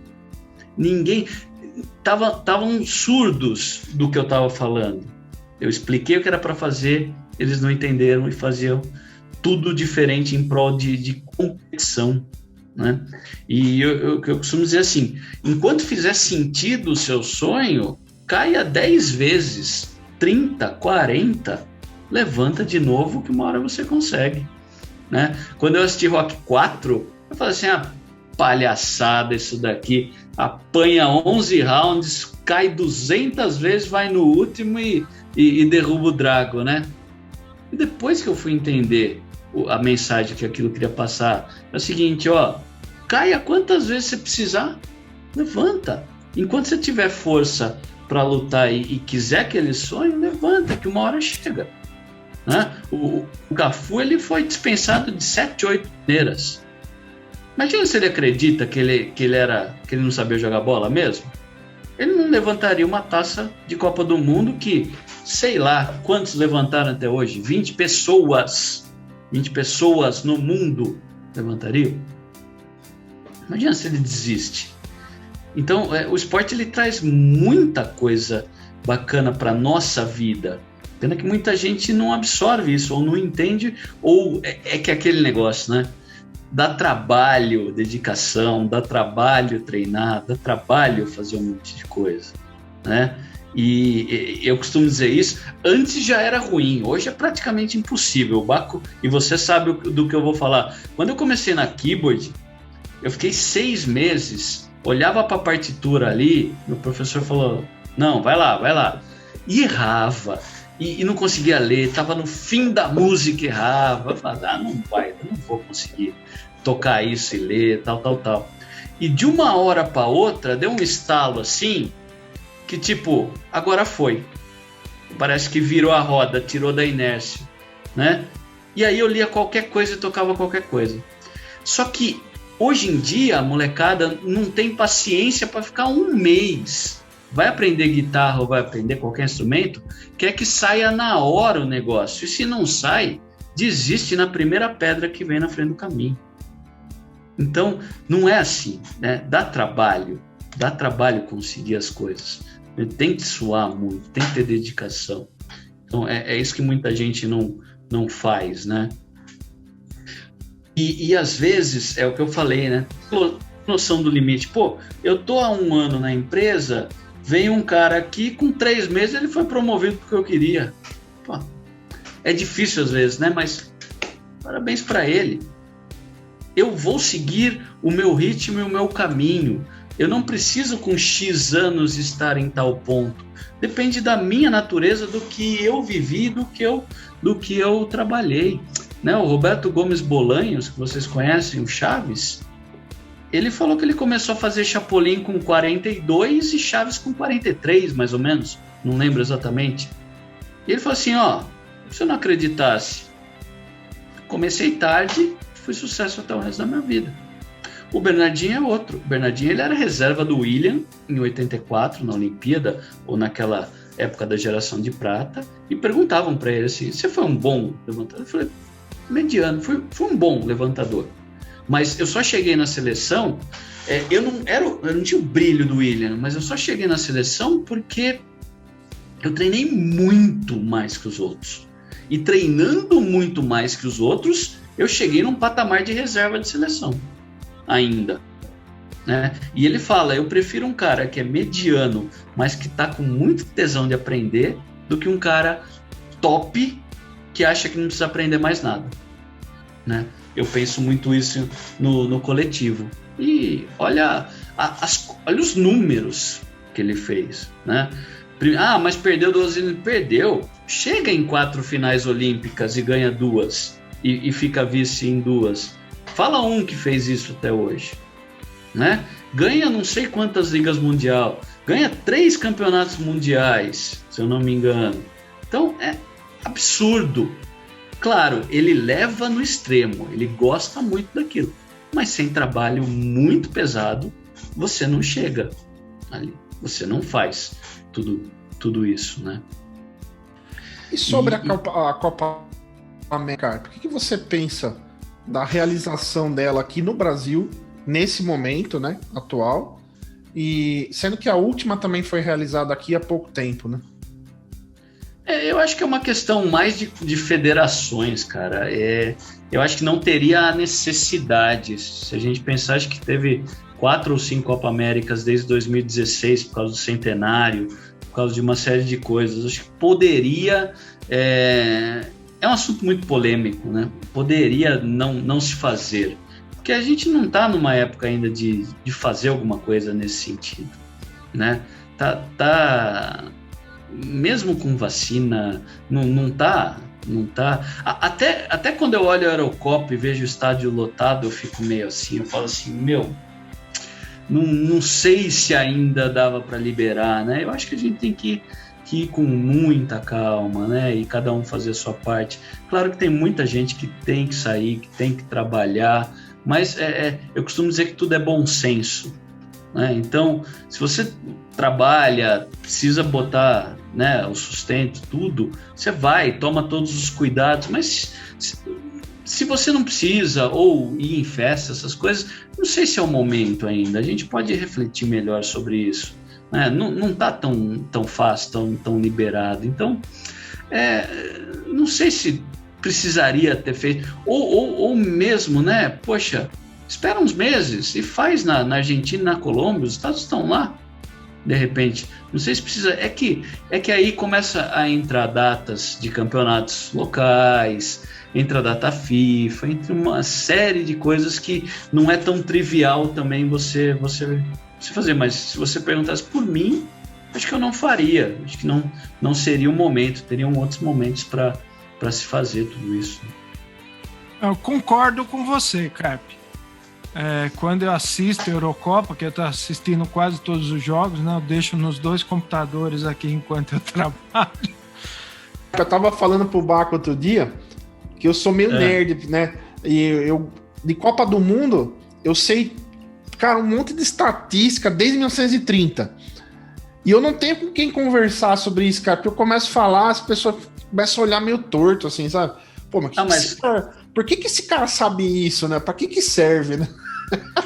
Ninguém... Estavam surdos do que eu estava falando. Eu expliquei o que era para fazer, eles não entenderam e faziam tudo diferente em prol de competição. Né? E eu costumo dizer assim, enquanto fizer sentido o seu sonho, caia 10 vezes, 30, 40, levanta de novo que uma hora você consegue, né? Quando eu assisti Rock 4, eu falei assim, palhaçada isso daqui, apanha 11 rounds, cai 200 vezes, vai no último e derruba o Drago, né? E depois que eu fui entender a mensagem que aquilo queria passar. É o seguinte, ó, caia quantas vezes você precisar, levanta. Enquanto você tiver força para lutar e quiser aquele sonho, levanta, que uma hora chega. Né? O Cafu, ele foi dispensado de 7, 8 maneiras. Imagina se ele acredita que ele não sabia jogar bola mesmo. Ele não levantaria uma taça de Copa do Mundo que, sei lá, quantos levantaram até hoje? 20 pessoas no mundo levantariam. Imagina se ele desiste. Então, o esporte ele traz muita coisa bacana para nossa vida. Pena que muita gente não absorve isso, ou não entende, ou é que aquele negócio, né? Dá trabalho, dedicação, dá trabalho treinar, dá trabalho fazer um monte de coisa, né? E eu costumo dizer isso, antes já era ruim, hoje é praticamente impossível. O Baco, e você sabe do que eu vou falar. Quando eu comecei na keyboard, eu fiquei 6 meses, olhava para a partitura ali, meu professor falou, não, vai lá, e errava. E não conseguia ler, estava no fim da música, errava. Eu falava, não vou conseguir tocar isso e ler, tal. E de uma hora para outra, deu um estalo assim, que tipo, agora foi. Parece que virou a roda, tirou da inércia, né? E aí eu lia qualquer coisa e tocava qualquer coisa. Só que hoje em dia a molecada não tem paciência para ficar um mês. Vai aprender guitarra ou vai aprender qualquer instrumento, quer que saia na hora o negócio. E se não sai, desiste na primeira pedra que vem na frente do caminho. Então, não é assim, né? Dá trabalho conseguir as coisas. Tem que suar muito, tem que ter dedicação. Então, é isso que muita gente não faz, né? E às vezes, é o que eu falei, né? Noção do limite. Pô, eu tô há 1 ano na empresa... Vem um cara aqui, com 3 meses ele foi promovido porque eu queria. Pô, é difícil às vezes, né? Mas parabéns para ele. Eu vou seguir o meu ritmo e o meu caminho. Eu não preciso com X anos estar em tal ponto. Depende da minha natureza, do que eu vivi, do que eu trabalhei. Né? O Roberto Gomes Bolanhos, que vocês conhecem, o Chaves... Ele falou que ele começou a fazer Chapolin com 42 e Chaves com 43, mais ou menos. Não lembro exatamente. E ele falou assim, ó, se eu não acreditasse, comecei tarde, fui sucesso até o resto da minha vida. O Bernardinho é outro. O Bernardinho ele era reserva do William em 84, na Olimpíada, ou naquela época da geração de prata, e perguntavam para ele assim, você foi um bom levantador? Eu falei, mediano, fui um bom levantador. Mas eu só cheguei na seleção, eu não tinha o brilho do William, mas eu só cheguei na seleção porque eu treinei muito mais que os outros. E treinando muito mais que os outros, eu cheguei num patamar de reserva de seleção ainda. Né? E ele fala, eu prefiro um cara que é mediano, mas que está com muito tesão de aprender, do que um cara top que acha que não precisa aprender mais nada. Né? Eu penso muito isso no coletivo. E olha os números que ele fez, né? Mas perdeu 12, perdeu. Chega em 4 finais olímpicas e ganha 2 e fica vice em 2. Fala um que fez isso até hoje, né? Ganha não sei quantas ligas mundial, ganha 3 campeonatos mundiais, se eu não me engano. Então é absurdo. Claro, ele leva no extremo, ele gosta muito daquilo, mas sem trabalho muito pesado, você não chega ali, você não faz tudo isso, né? E sobre a Copa América, o que você pensa da realização dela aqui no Brasil, nesse momento, né, atual, e sendo que a última também foi realizada aqui há pouco tempo, né? Eu acho que é uma questão mais de federações, cara. Eu acho que não teria a necessidade. Se a gente pensar, acho que teve 4 ou 5 Copa Américas desde 2016, por causa do centenário, por causa de uma série de coisas. Acho que poderia... É um assunto muito polêmico, né? Poderia não se fazer. Porque a gente não está numa época ainda de fazer alguma coisa nesse sentido, né? Mesmo com vacina, não tá Não tá. Até quando eu olho a Eurocopa e vejo o estádio lotado, eu fico meio assim, eu falo assim, não sei se ainda dava para liberar, né? Eu acho que a gente tem que ir com muita calma, né? E cada um fazer a sua parte. Claro que tem muita gente que tem que sair, que tem que trabalhar, mas eu costumo dizer que tudo é bom senso, né? Então, se você trabalha, precisa botar, né, o sustento, tudo, você vai, toma todos os cuidados, mas se você não precisa, ou ir em festa, essas coisas, não sei se é o momento ainda, a gente pode refletir melhor sobre isso, né? Não está tão fácil, tão liberado, então não sei se precisaria ter feito, ou mesmo, né, poxa, espera uns meses e faz na Argentina, na Colômbia, os Estados estão lá, de repente, não sei se precisa, é que aí começa a entrar datas de campeonatos locais, entra a data FIFA, entra uma série de coisas que não é tão trivial também você fazer, mas se você perguntasse por mim, acho que eu não faria, acho que não seria o momento, teriam outros momentos para se fazer tudo isso. Eu concordo com você, Carpe. Quando eu assisto a Eurocopa, que eu estou assistindo quase todos os jogos, né? Eu deixo nos 2 computadores aqui enquanto eu trabalho. Eu tava falando pro Baco outro dia que eu sou meio nerd, né? E eu, de Copa do Mundo, eu sei, cara, um monte de estatística desde 1930. E eu não tenho com quem conversar sobre isso, cara, porque eu começo a falar, as pessoas começam a olhar meio torto, assim, sabe? Pô, mas por que esse cara sabe isso, né? Pra que serve, né?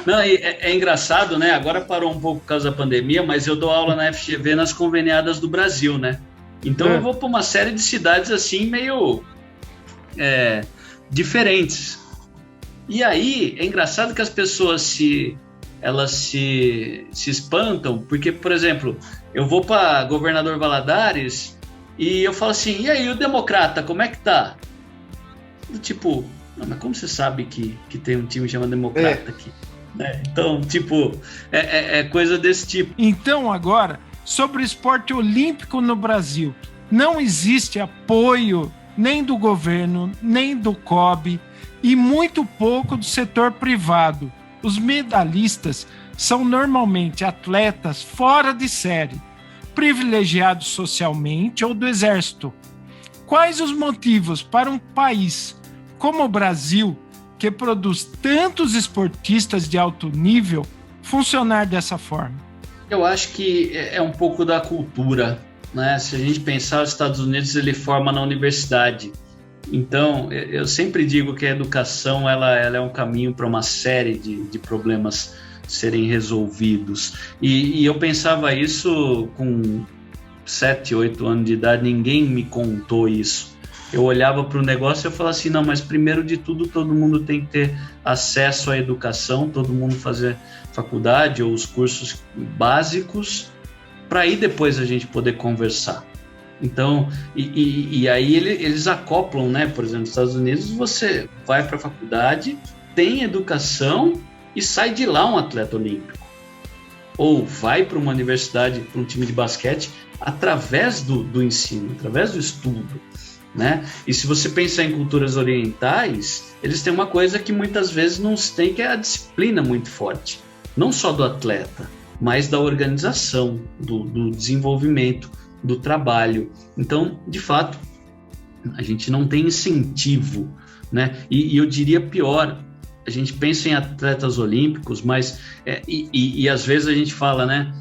Não, é engraçado, né? Agora parou um pouco por causa da pandemia, mas eu dou aula na FGV nas conveniadas do Brasil, né? Então eu vou para uma série de cidades assim meio diferentes. E aí é engraçado que as pessoas se espantam, porque, por exemplo, eu vou para Governador Valadares e eu falo assim, e aí, o Democrata, como é que tá? Tipo, não, mas como você sabe que tem um time chamado Democrata aqui? Né? Então, tipo, é coisa desse tipo. Então, agora, sobre o esporte olímpico no Brasil, não existe apoio nem do governo, nem do COB e muito pouco do setor privado. Os medalhistas são normalmente atletas fora de série, privilegiados socialmente ou do exército. Quais os motivos para um país como o Brasil, que produz tantos esportistas de alto nível, funcionar dessa forma? Eu acho que é um pouco da cultura, né? Se a gente pensar, os Estados Unidos, ele forma na universidade. Então, eu sempre digo que a educação ela é um caminho para uma série de problemas serem resolvidos. E eu pensava isso com 7, 8 anos de idade, ninguém me contou isso. Eu olhava para o negócio e eu falava assim, não, mas primeiro de tudo, todo mundo tem que ter acesso à educação, todo mundo fazer faculdade ou os cursos básicos, para aí depois a gente poder conversar. Então, e aí eles acoplam, né? Por exemplo, nos Estados Unidos, você vai para a faculdade, tem educação e sai de lá um atleta olímpico. Ou vai para uma universidade, para um time de basquete, através do ensino, através do estudo, né? E se você pensar em culturas orientais, eles têm uma coisa que muitas vezes não se tem, que é a disciplina muito forte. Não só do atleta, mas da organização, do desenvolvimento, do trabalho. Então, de fato, a gente não tem incentivo, né? E eu diria pior, a gente pensa em atletas olímpicos, mas e às vezes a gente fala, né?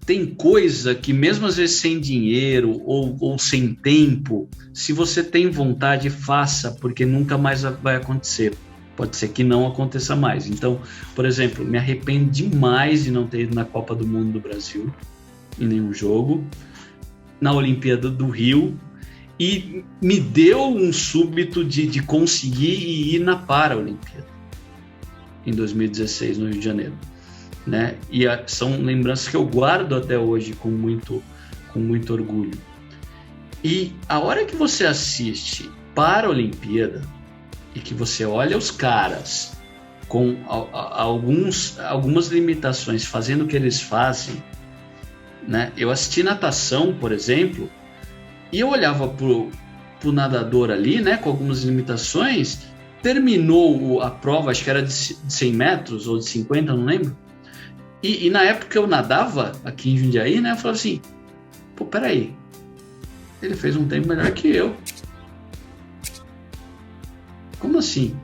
Tem coisa que mesmo às vezes sem dinheiro ou sem tempo, se você tem vontade, faça, porque nunca mais vai acontecer. Pode ser que não aconteça mais. Então, por exemplo, me arrependo demais de não ter ido na Copa do Mundo do Brasil, em nenhum jogo, na Olimpíada do Rio, e me deu um súbito de conseguir ir na Paralimpíada, em 2016, no Rio de Janeiro. Né? E são lembranças que eu guardo até hoje com muito orgulho. E a hora que você assiste Paralimpíada e que você olha os caras com algumas limitações fazendo o que eles fazem, né? Eu assisti natação, por exemplo, e eu olhava pro nadador ali, né, com algumas limitações, terminou a prova, acho que era de 100 metros ou de 50, não lembro. E na época que eu nadava aqui em Jundiaí, né, eu falava assim, pô, peraí, ele fez um tempo melhor que eu. Como assim?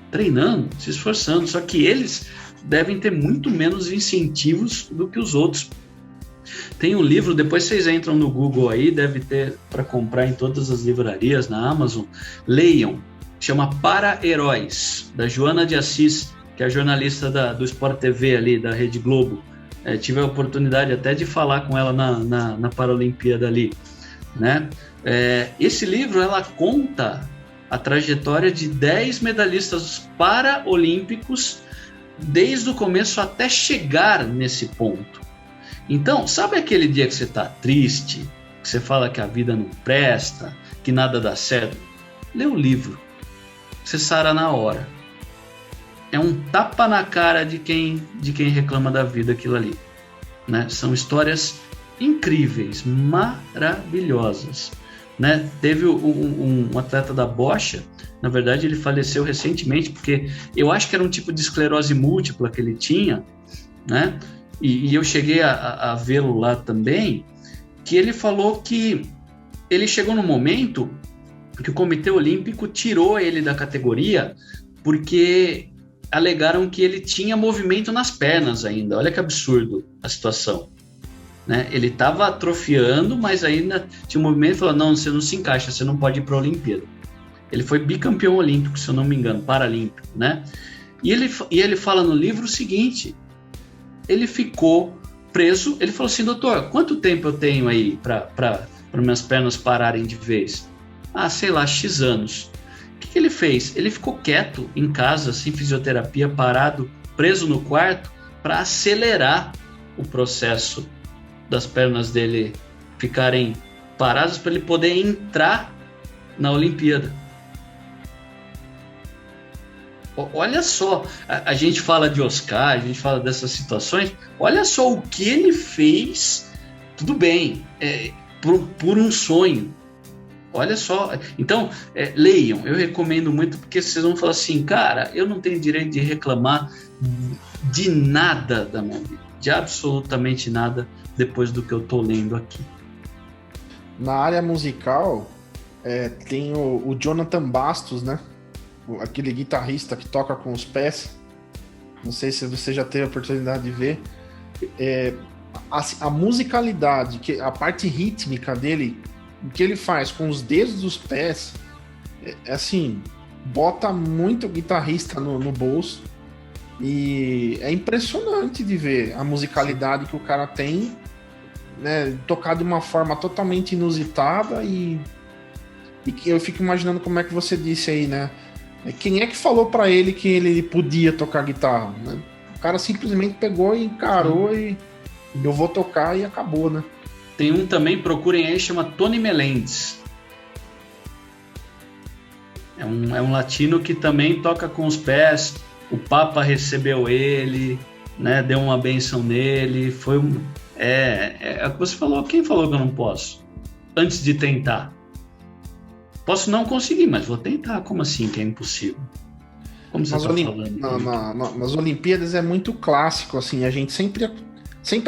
Treinando, se esforçando, só que eles devem ter muito menos incentivos do que os outros. Tem um livro, depois vocês entram no Google aí, deve ter para comprar em todas as livrarias, na Amazon, leiam, chama Para-Heróis, da Joana de Assis, que é a jornalista do Sport TV ali, da Rede Globo. Tive a oportunidade até de falar com ela na Paralimpíada ali, né? Esse livro, ela conta a trajetória de 10 medalhistas paraolímpicos desde o começo até chegar nesse ponto. Então, sabe aquele dia que você está triste, que você fala que a vida não presta, que nada dá certo? Lê o livro, você sara na hora. É um tapa na cara de quem reclama da vida aquilo ali, né? São histórias incríveis, maravilhosas, né? Teve um atleta da bocha, na verdade ele faleceu recentemente, porque eu acho que era um tipo de esclerose múltipla que ele tinha, né? E eu cheguei a vê-lo lá também, que ele falou que ele chegou no momento que o Comitê Olímpico tirou ele da categoria porque alegaram que ele tinha movimento nas pernas ainda. Olha que absurdo a situação, né? Ele estava atrofiando, mas ainda tinha um movimento e falou, não, você não se encaixa, você não pode ir para a Olimpíada. Ele foi bicampeão olímpico, se eu não me engano, paralímpico, né? E ele fala no livro o seguinte, ele ficou preso, ele falou assim, doutor, quanto tempo eu tenho aí para minhas pernas pararem de vez? Ah, sei lá, X anos. O que ele fez? Ele ficou quieto em casa, sem fisioterapia, parado, preso no quarto, para acelerar o processo das pernas dele ficarem paradas, para ele poder entrar na Olimpíada. Olha só, a gente fala de Oscar, a gente fala dessas situações, olha só o que ele fez, tudo bem, por um sonho. Olha só, então leiam, eu recomendo muito, porque vocês vão falar assim, cara, eu não tenho direito de reclamar de nada da minha vida, de absolutamente nada, depois do que eu tô lendo aqui. Na área musical, tem o Jonathan Bastos, né? Aquele guitarrista que toca com os pés. Não sei se você já teve a oportunidade de ver. A musicalidade, a parte rítmica dele, o que ele faz com os dedos dos pés, assim, bota muito guitarrista no bolso. E é impressionante de ver a musicalidade que o cara tem, né, tocar de uma forma totalmente inusitada. E eu fico imaginando como é que você disse aí, né? Quem é que falou pra ele que ele podia tocar guitarra, né? O cara simplesmente pegou e encarou e eu vou tocar e acabou, né? Tem um também, procurem aí, chama Tony Meléndez. É um latino que também toca com os pés. O Papa recebeu ele, né? Deu uma benção nele. Foi o que você falou. Quem falou que eu não posso? Antes de tentar. Posso não conseguir, mas vou tentar. Como assim que é impossível? Como você está falando? Nas Olimpíadas é muito clássico, assim, a gente sempre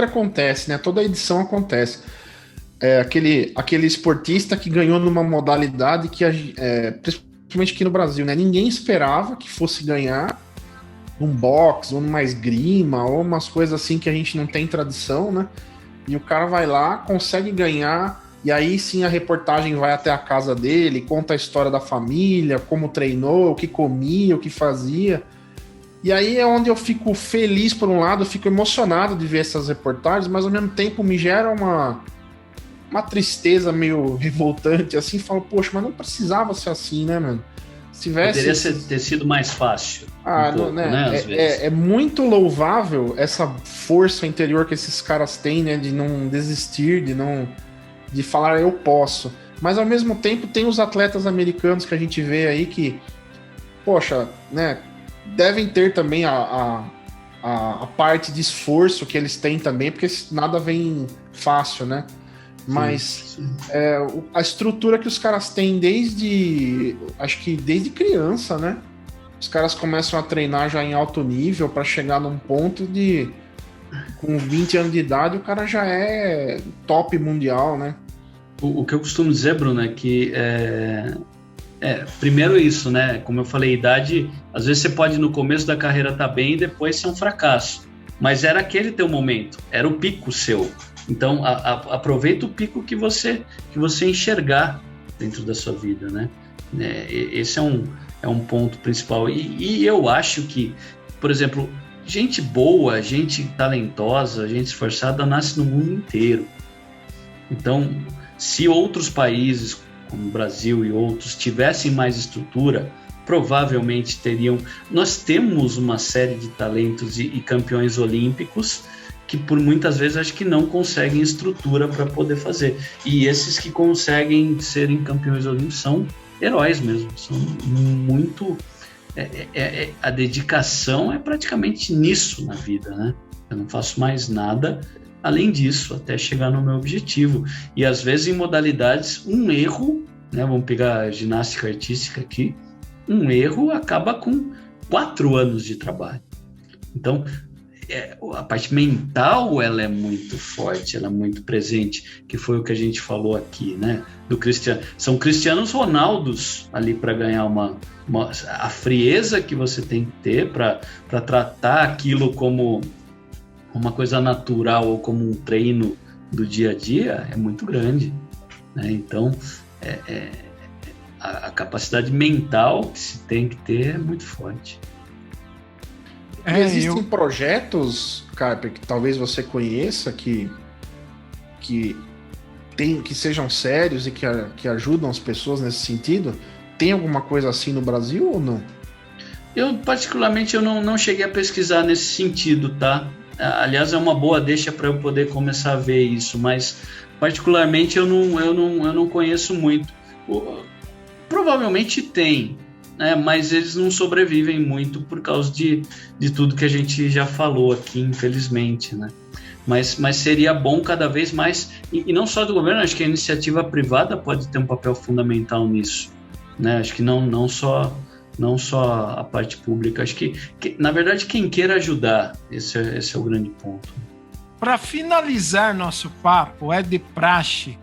acontece, né? Toda edição acontece. Aquele esportista que ganhou numa modalidade que, principalmente aqui no Brasil, né? Ninguém esperava que fosse ganhar num boxe, ou numa esgrima, ou umas coisas assim que a gente não tem tradição, né? E o cara vai lá, consegue ganhar. E aí sim a reportagem vai até a casa dele, conta a história da família, como treinou, o que comia, o que fazia. E aí é onde eu fico feliz por um lado, eu fico emocionado de ver essas reportagens, mas ao mesmo tempo me gera uma tristeza meio revoltante, assim, falo, poxa, mas não precisava ser assim, né, mano? Se tivesse... Poderia ter sido mais fácil. É muito louvável essa força interior que esses caras têm, né, de não desistir, de falar eu posso, mas ao mesmo tempo tem os atletas americanos que a gente vê aí que, poxa, né, devem ter também a parte de esforço que eles têm também, porque nada vem fácil, né? Mas a estrutura que os caras têm acho que desde criança, né? Os caras começam a treinar já em alto nível para chegar num ponto de... Com 20 anos de idade, o cara já é top mundial, né? O que eu costumo dizer, Bruno, é que primeiro isso, né? Como eu falei, idade, às vezes você pode no começo da carreira estar bem e depois ser um fracasso. Mas era aquele teu momento, era o pico seu. Então, aproveita o pico que você enxergar dentro da sua vida, né? Esse é um ponto principal. E eu acho que, por exemplo, gente boa, gente talentosa, gente esforçada nasce no mundo inteiro. Então, se outros países, como o Brasil e outros, tivessem mais estrutura, provavelmente teriam... Nós temos uma série de talentos e campeões olímpicos que por muitas vezes acho que não conseguem estrutura para poder fazer. E esses que conseguem serem campeões olímpicos são heróis mesmo, são muito... a dedicação é praticamente nisso na vida, né? Eu não faço mais nada além disso, até chegar no meu objetivo. E às vezes em modalidades, um erro, né? Vamos pegar a ginástica artística aqui, um erro acaba com 4 anos de trabalho. Então, a parte mental, ela é muito forte, ela é muito presente, que foi o que a gente falou aqui, né? Do Cristiano. São Cristianos Ronaldos ali para ganhar a frieza que você tem que ter para tratar aquilo como uma coisa natural ou como um treino do dia a dia é muito grande, né? Então, a capacidade mental que se tem que ter é muito forte. Existem projetos, Carper, que talvez você conheça, que sejam sérios e que ajudam as pessoas nesse sentido? Tem alguma coisa assim no Brasil ou não? Eu, particularmente, não cheguei a pesquisar nesse sentido, tá? Aliás, é uma boa deixa para eu poder começar a ver isso, mas, particularmente, eu não conheço muito. Provavelmente tem, né, mas eles não sobrevivem muito por causa de tudo que a gente já falou aqui, infelizmente, né? Mas seria bom cada vez mais, e não só do governo, acho que a iniciativa privada pode ter um papel fundamental nisso, né? Acho que não só a parte pública, acho que na verdade quem queira ajudar, esse é o grande ponto. Para finalizar nosso papo, é de praxe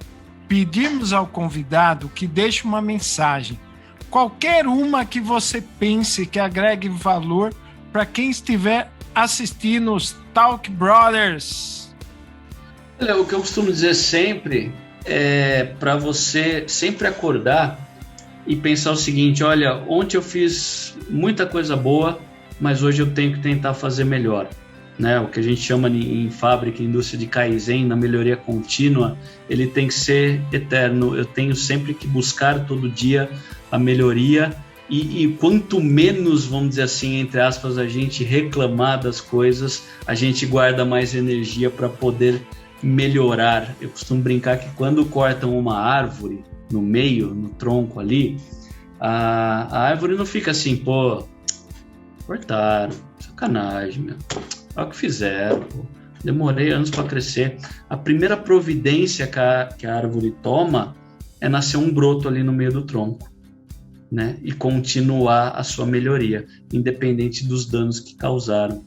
pedirmos ao convidado que deixe uma mensagem, qualquer uma que você pense que agregue valor para quem estiver assistindo os Talk Brothers. O que eu costumo dizer sempre é para você sempre acordar e pensar o seguinte: olha, ontem eu fiz muita coisa boa, mas hoje eu tenho que tentar fazer melhor, né? O que a gente chama em fábrica, indústria de Kaizen, na melhoria contínua, ele tem que ser eterno. Eu tenho sempre que buscar todo dia a melhoria e quanto menos, vamos dizer assim, entre aspas, a gente reclamar das coisas, a gente guarda mais energia para poder melhorar. Eu costumo brincar que quando cortam uma árvore no meio, no tronco ali, a árvore não fica assim, pô, cortaram, sacanagem, meu. Olha o que fizeram, pô. Demorei anos para crescer. A primeira providência que a árvore toma é nascer um broto ali no meio do tronco, né? E continuar a sua melhoria, independente dos danos que causaram.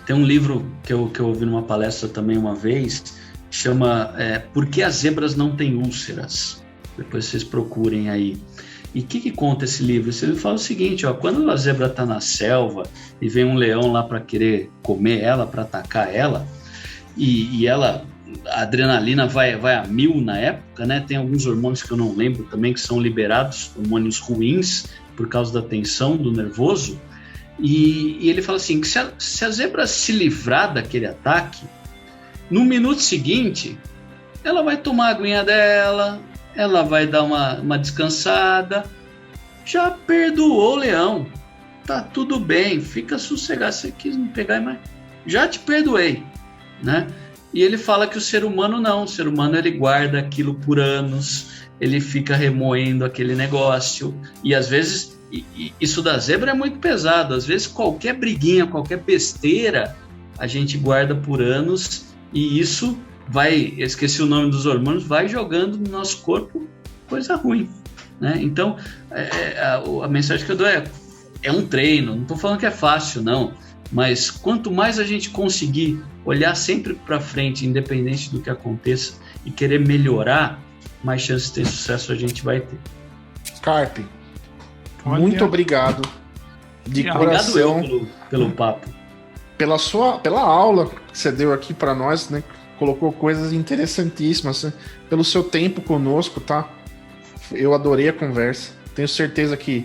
Tem um livro que eu ouvi numa palestra também uma vez, chama Por que as zebras não têm úlceras? Depois vocês procurem aí. E o que conta esse livro? Esse livro fala o seguinte, ó, quando a zebra está na selva e vem um leão lá para querer comer ela, para atacar ela, e ela, a adrenalina vai a 1000 na época, né? Tem alguns hormônios que eu não lembro também que são liberados, hormônios ruins por causa da tensão, do nervoso, e ele fala assim, que se a zebra se livrar daquele ataque, no minuto seguinte, ela vai tomar a aguinha dela, ela vai dar uma descansada, já perdoou o leão, tá tudo bem, fica sossegado, você quis me pegar, mas já te perdoei, né? E ele fala que o ser humano não, o ser humano ele guarda aquilo por anos, ele fica remoendo aquele negócio, e às vezes, isso da zebra é muito pesado, às vezes qualquer briguinha, qualquer besteira, a gente guarda por anos, e isso esqueci o nome dos hormônios, vai jogando no nosso corpo coisa ruim, né? Então, a mensagem que eu dou é um treino, não estou falando que é fácil, não, mas quanto mais a gente conseguir olhar sempre para frente, independente do que aconteça, e querer melhorar, mais chances de ter sucesso a gente vai ter. Carpe, muito obrigado de coração. Obrigado pelo papo. Pela aula que você deu aqui para nós, né? Colocou coisas interessantíssimas, né? Pelo seu tempo conosco, tá? Eu adorei a conversa. Tenho certeza que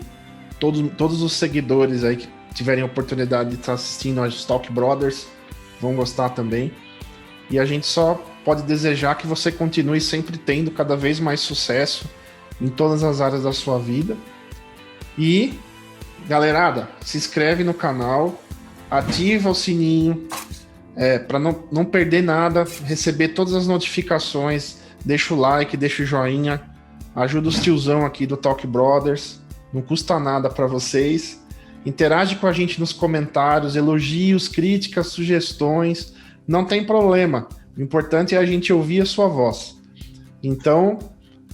todos os seguidores aí que tiverem a oportunidade de estar assistindo aos Talk Brothers vão gostar também. E a gente só pode desejar que você continue sempre tendo cada vez mais sucesso em todas as áreas da sua vida. E, galerada, se inscreve no canal, ativa o sininho para não perder nada, receber todas as notificações, deixa o like, deixa o joinha, ajuda os tiozão aqui do Talk Brothers, não custa nada para vocês. Interage com a gente nos comentários, elogios, críticas, sugestões, não tem problema. O importante é a gente ouvir a sua voz. Então,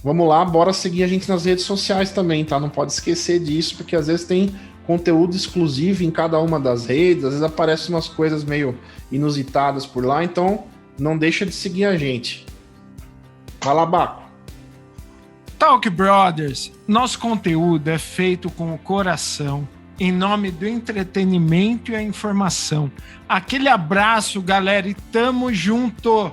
vamos lá, bora seguir a gente nas redes sociais também, tá? Não pode esquecer disso, porque às vezes tem conteúdo exclusivo em cada uma das redes, às vezes aparecem umas coisas meio inusitadas por lá, então não deixa de seguir a gente. Vai lá, Baco. Talk Brothers, nosso conteúdo é feito com o coração, em nome do entretenimento e a informação. Aquele abraço, galera, e tamo junto!